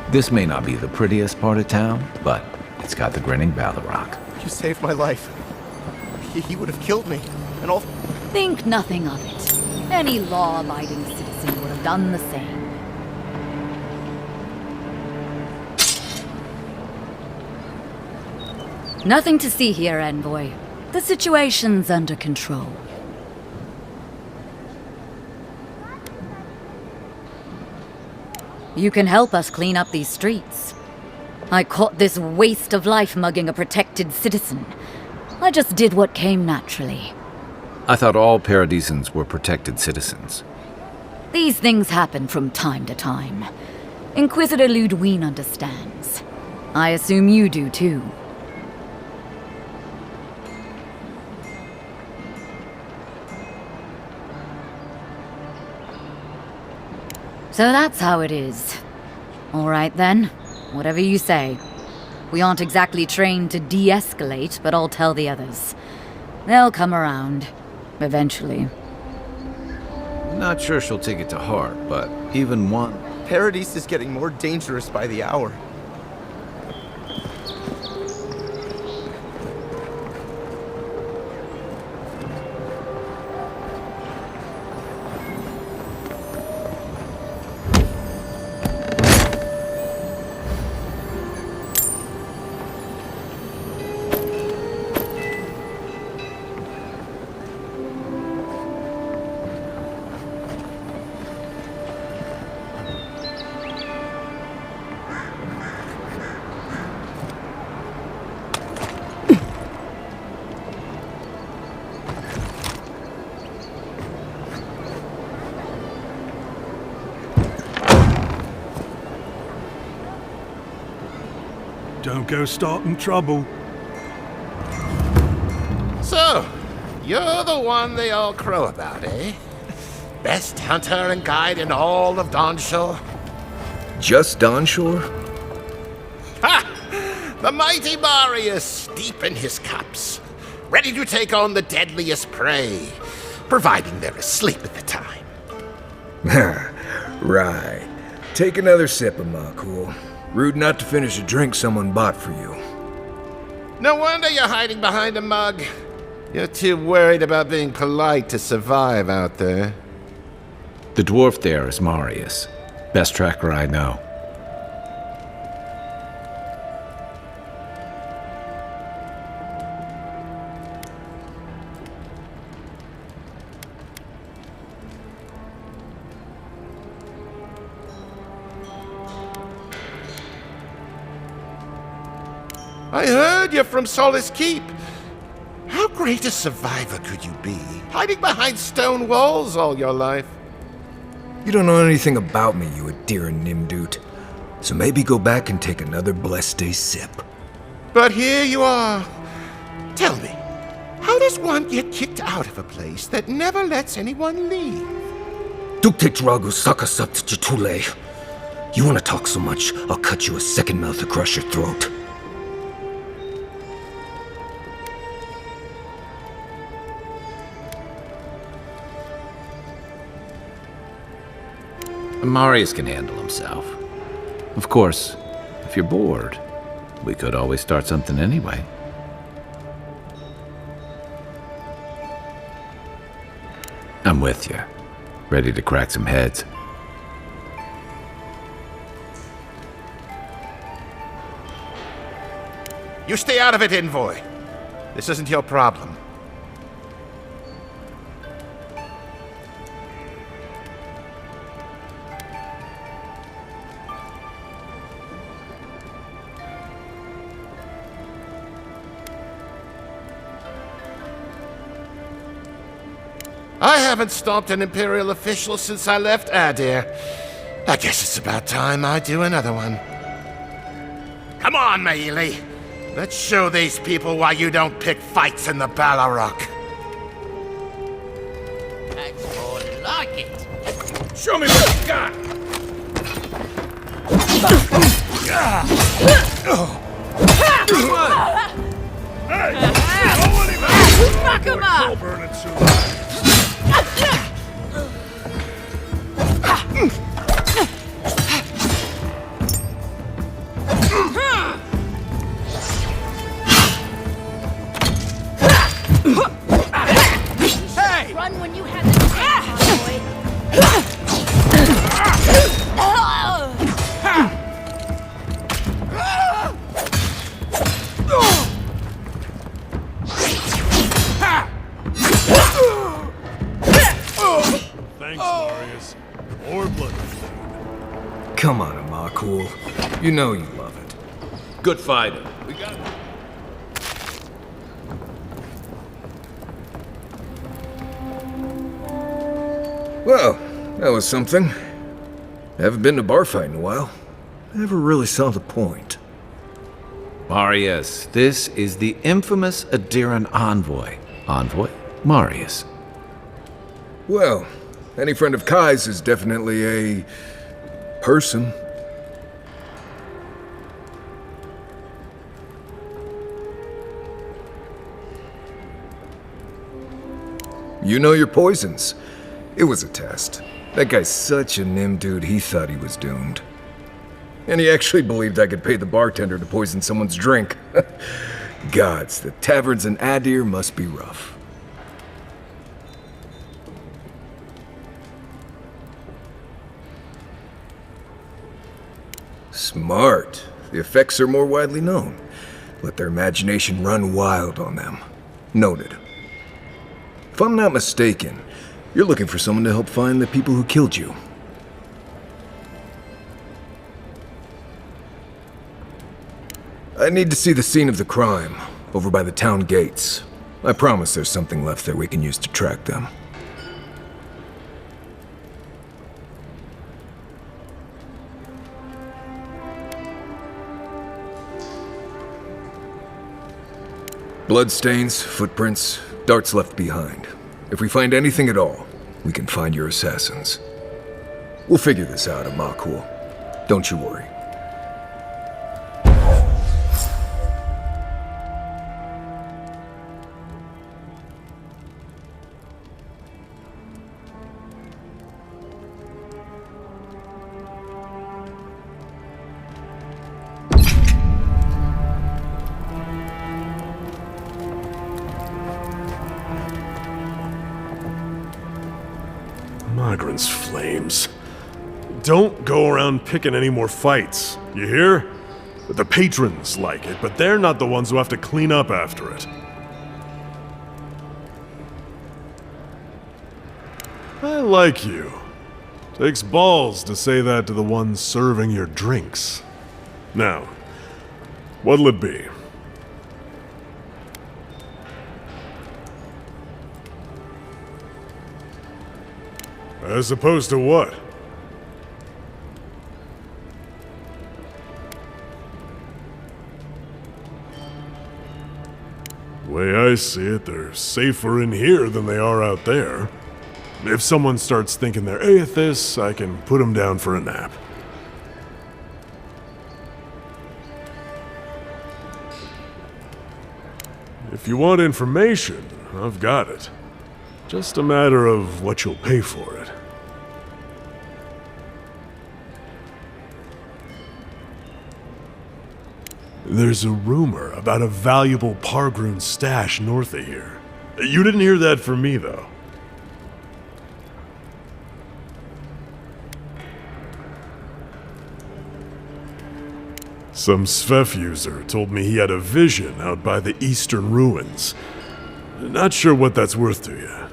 This may not be the prettiest part of town, but it's got the grinning Balrog. You saved my life. He would have killed me, and all... Think nothing of it. Any law-abiding citizen would have done the same. Nothing to see here, envoy. The situation's under control. You can help us clean up these streets. I caught this waste of life mugging a protected citizen. I just did what came naturally. I thought all Paradisans were protected citizens. These things happen from time to time. Inquisitor Ludwine understands. I assume you do too. So that's how it is. All right then, whatever you say. We aren't exactly trained to de-escalate, but I'll tell the others. They'll come around, eventually. Not sure she'll take it to heart, but even one... Paradis is getting more dangerous by the hour. Don't go starting trouble. So, you're the one they all crow about, eh? Best hunter and guide in all of Dawnshore? Just Dawnshore? Ha! The mighty Marius, deep in his cups, ready to take on the deadliest prey, providing they're asleep at the time. Right. Take another sip of my cool. Rude not to finish a drink someone bought for you. No wonder you're hiding behind a mug. You're too worried about being polite to survive out there. The dwarf there is Marius. Best tracker I know. I heard you're from Solace Keep. How great a survivor could you be, hiding behind stone walls all your life? You don't know anything about me, you Adira Nimdut. So maybe go back and take another blessed day sip. But here you are. Tell me, how does one get kicked out of a place that never lets anyone leave? Dukte Dragu Sakasapt Jitule. You want to talk so much, I'll cut you a second mouth across your throat. Marius can handle himself. Of course, if you're bored, we could always start something anyway. I'm with you. Ready to crack some heads. You stay out of it, Envoy. This isn't your problem. I haven't stomped an Imperial official since I left Adir. I guess it's about time I do another one. Come on, Maili. Let's show these people why you don't pick fights in the Ballarok. That's more like it. Show me what you got! Fuck him up! Hey! Run when you have the boy. Thanks, Marius. More blood. Come on, Amakul. You know you love it. Good fighting. We got it. Well, that was something. Haven't been to a bar fight in a while. Never really saw the point. Marius, this is the infamous Adiran envoy. Envoy? Marius. Well, any friend of Kai's is definitely a person. You know your poisons. It was a test. That guy's such a nim dude, he thought he was doomed. And he actually believed I could pay the bartender to poison someone's drink. Gods, the taverns in Adir must be rough. Smart. The effects are more widely known. Let their imagination run wild on them. Noted. If I'm not mistaken, you're looking for someone to help find the people who killed you. I need to see the scene of the crime, over by the town gates. I promise there's something left there we can use to track them. Bloodstains, footprints, darts left behind. If we find anything at all, we can find your assassins. We'll figure this out, Amakul. Don't you worry. Migrants' flames. Don't go around picking any more fights, you hear? The patrons like it, but they're not the ones who have to clean up after it. I like you. Takes balls to say that to the ones serving your drinks. Now, what'll it be? As opposed to what? The way I see it, they're safer in here than they are out there. If someone starts thinking they're atheists, I can put them down for a nap. If you want information, I've got it. Just a matter of what you'll pay for it. There's a rumor about a valuable Pargroon stash north of here. You didn't hear that from me, though. Some Svef user told me he had a vision out by the eastern ruins. Not sure what that's worth to you.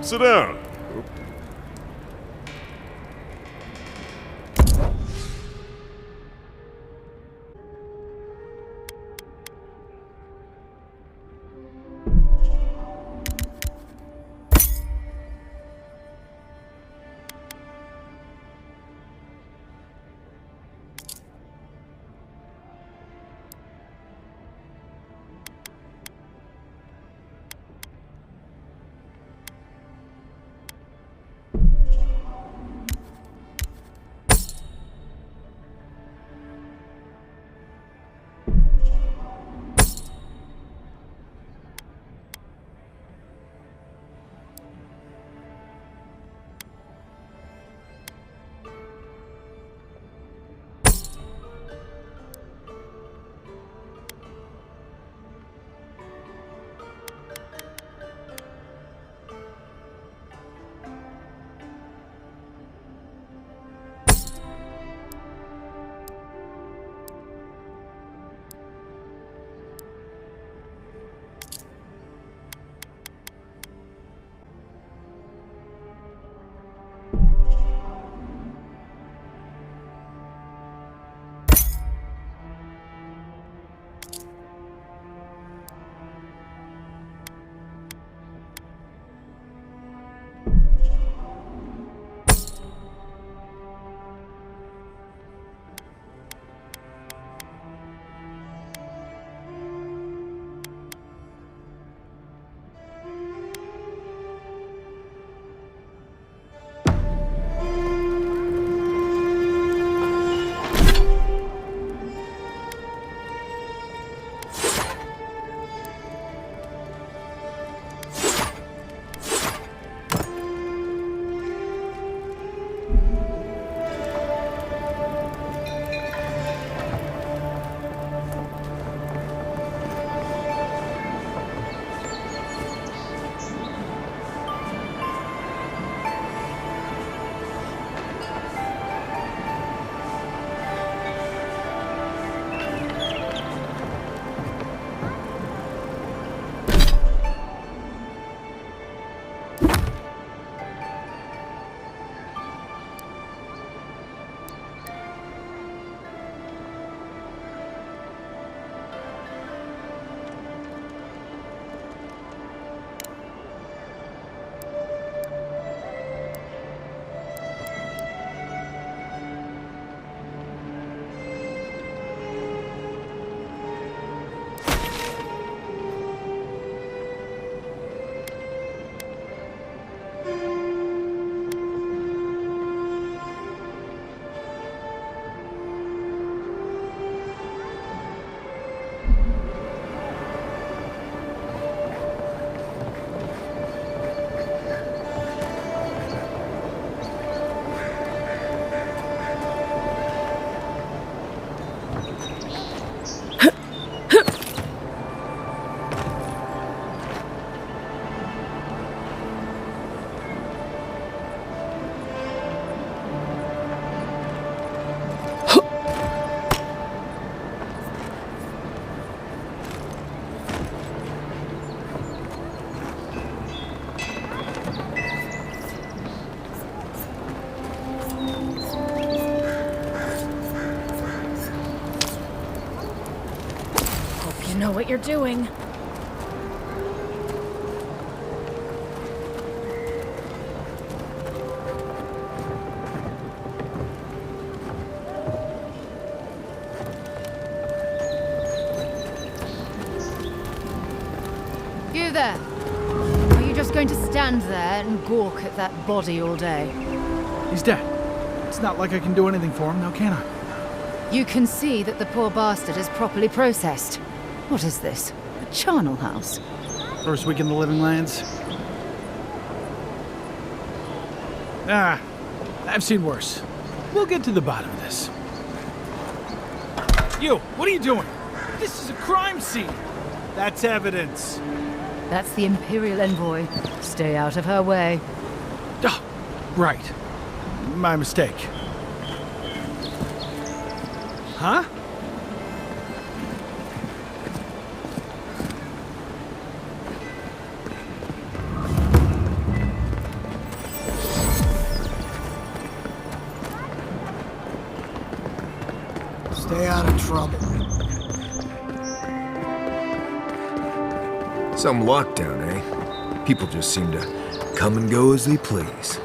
Sit down. You know what you're doing. You there. Are you just going to stand there and gawk at that body all day? He's dead. It's not like I can do anything for him now, can I? You can see that the poor bastard is properly processed. What is this? A charnel house? First week in the living lands. Ah, I've seen worse. We'll get to the bottom of this. You, what are you doing? This is a crime scene. That's evidence. That's the Imperial envoy. Stay out of her way. Oh, right. My mistake. Huh? Stay out of trouble. Some lockdown, eh? People just seem to come and go as they please.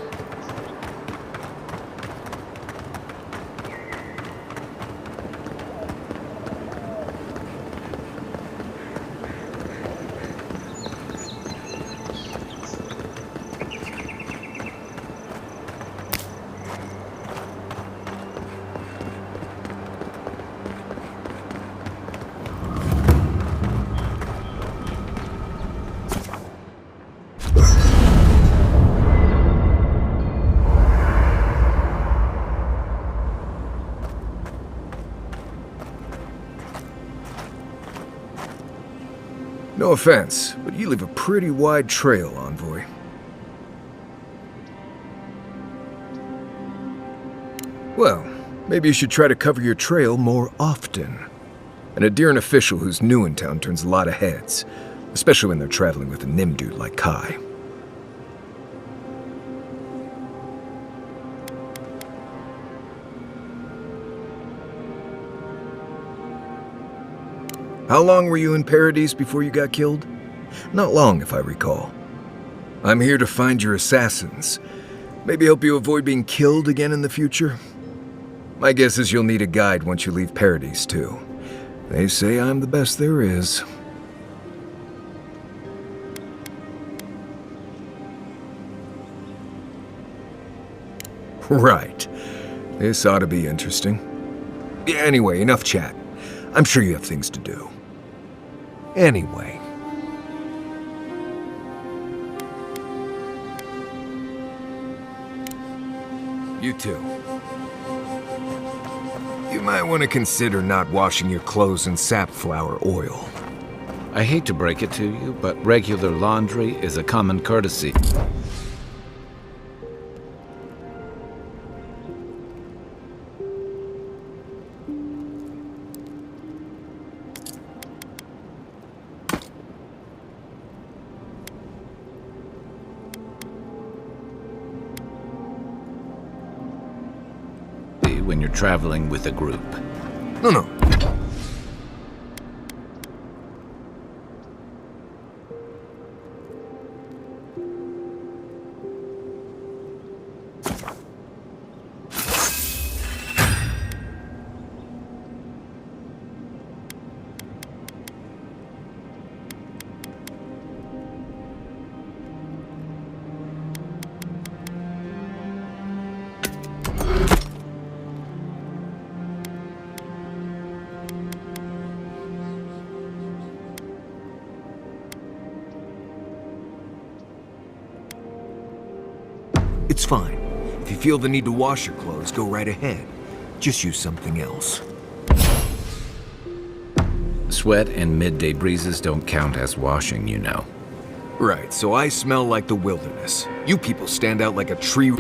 No offense, but you leave a pretty wide trail, Envoy. Well, maybe you should try to cover your trail more often. An Adherent official who's new in town turns a lot of heads, especially when they're traveling with a Nim dude like Kai. How long were you in Paradise before you got killed? Not long, if I recall. I'm here to find your assassins. Maybe help you avoid being killed again in the future? My guess is you'll need a guide once you leave Paradise, too. They say I'm the best there is. Right. This ought to be interesting. Anyway, enough chat. I'm sure you have things to do. Anyway. You too. You might want to consider not washing your clothes in safflower oil. I hate to break it to you, but regular laundry is a common courtesy. When you're traveling with a group. No. It's fine. If you feel the need to wash your clothes, go right ahead. Just use something else. Sweat and midday breezes don't count as washing, you know. Right, so I smell like the wilderness. You people stand out like a tree.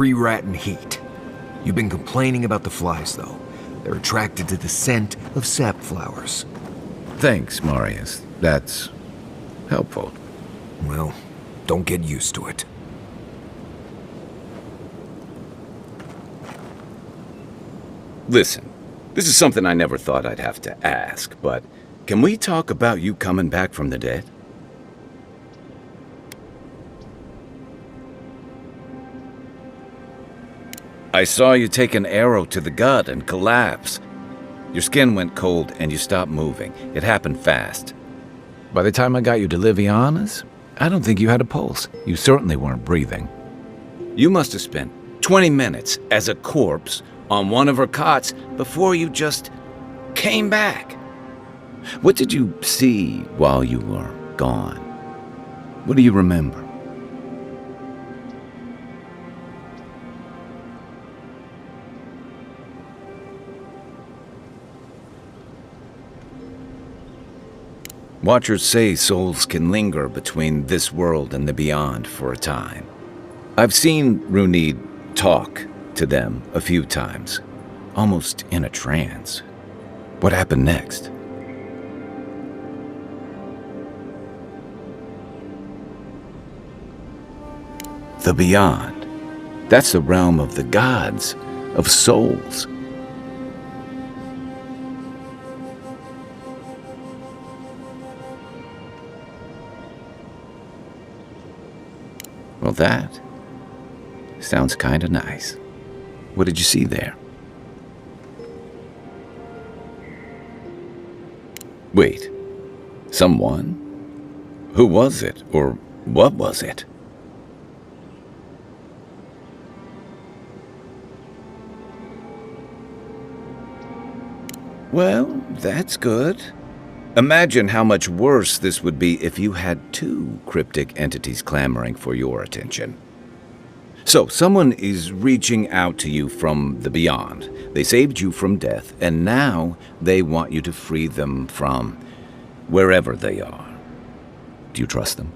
tree-rat heat. You've been complaining about the flies, though. They're attracted to the scent of sap flowers. Thanks, Marius. That's helpful. Well, don't get used to it. Listen, this is something I never thought I'd have to ask, but can we talk about you coming back from the dead? I saw you take an arrow to the gut and collapse. Your skin went cold and you stopped moving. It happened fast. By the time I got you to Liviana's, I don't think you had a pulse. You certainly weren't breathing. You must have spent 20 minutes as a corpse on one of her cots before you just came back. What did you see while you were gone? What do you remember? Watchers say souls can linger between this world and the beyond for a time. I've seen Runid talk to them a few times, almost in a trance. What happened next? The beyond. That's the realm of the gods, of souls. Well, that sounds kinda nice. What did you see there? Wait, someone? Who was it, or what was it? Well, that's good. Imagine how much worse this would be if you had two cryptic entities clamoring for your attention. So, someone is reaching out to you from the beyond. They saved you from death, and now they want you to free them from wherever they are. Do you trust them?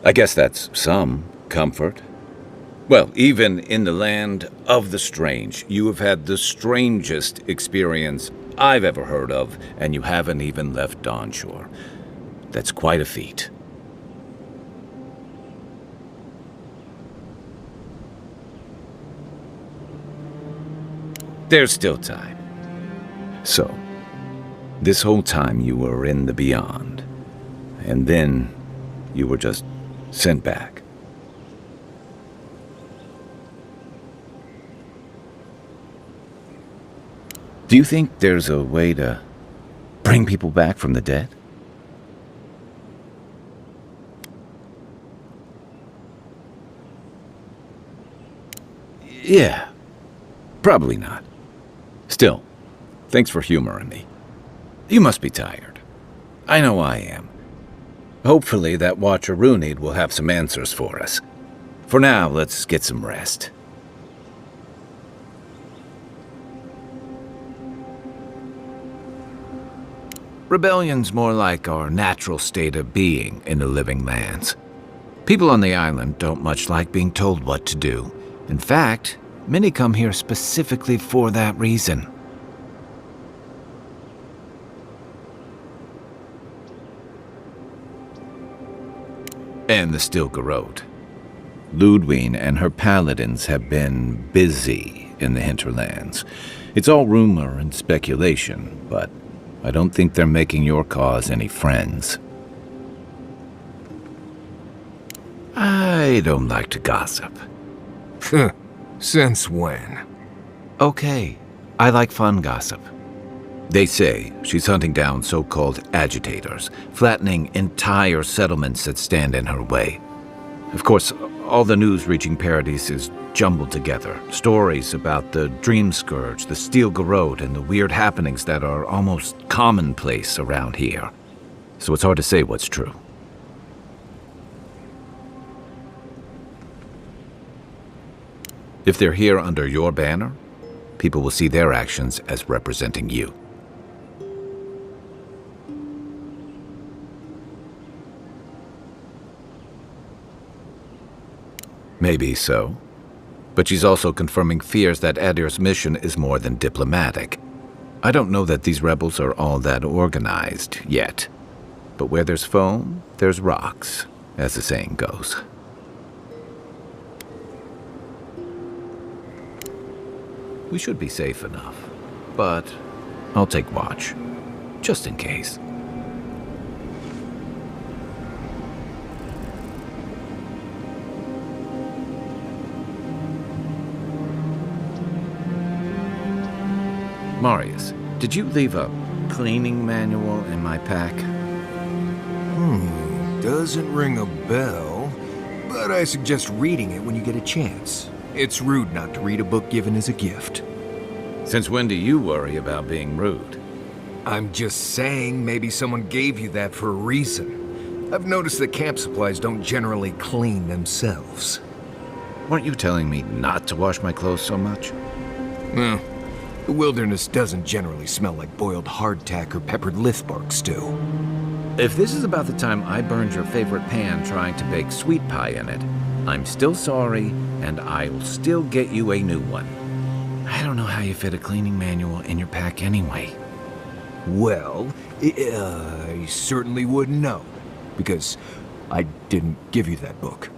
I guess that's some comfort. Well, even in the land of the strange, you have had the strangest experience I've ever heard of, and you haven't even left Dawnshore. That's quite a feat. There's still time. So, this whole time you were in the beyond, and then you were just sent back. Do you think there's a way to bring people back from the dead? Yeah, probably not. Still, thanks for humoring me. You must be tired. I know I am. Hopefully that Watcher Runid will have some answers for us. For now, let's get some rest. Rebellion's more like our natural state of being in the living lands. People on the island don't much like being told what to do. In fact, many come here specifically for that reason. And the Stilgarrote. Ludwine and her paladins have been busy in the hinterlands. It's all rumor and speculation, but I don't think they're making your cause any friends. I don't like to gossip. Since when? Okay, I like fun gossip. They say she's hunting down so-called agitators, flattening entire settlements that stand in her way. Of course, all the news reaching Paradise is jumbled together. Stories about the Dream Scourge, the Stilgarrote, and the weird happenings that are almost commonplace around here. so it's hard to say what's true. If they're here under your banner, people will see their actions as representing you. Maybe so. But she's also confirming fears that Adir's mission is more than diplomatic. I don't know that these rebels are all that organized yet. But where there's foam, there's rocks, as the saying goes. We should be safe enough, but I'll take watch, just in case. Marius, did you leave a cleaning manual in my pack? Doesn't ring a bell, but I suggest reading it when you get a chance. It's rude not to read a book given as a gift. Since when do you worry about being rude? I'm just saying maybe someone gave you that for a reason. I've noticed that camp supplies don't generally clean themselves. Weren't you telling me not to wash my clothes so much? Well, the wilderness doesn't generally smell like boiled hardtack or peppered lithbark stew. If this is about the time I burned your favorite pan trying to bake sweet pie in it, I'm still sorry, and I will still get you a new one. I don't know how you fit a cleaning manual in your pack anyway. Well, I certainly wouldn't know, because I didn't give you that book.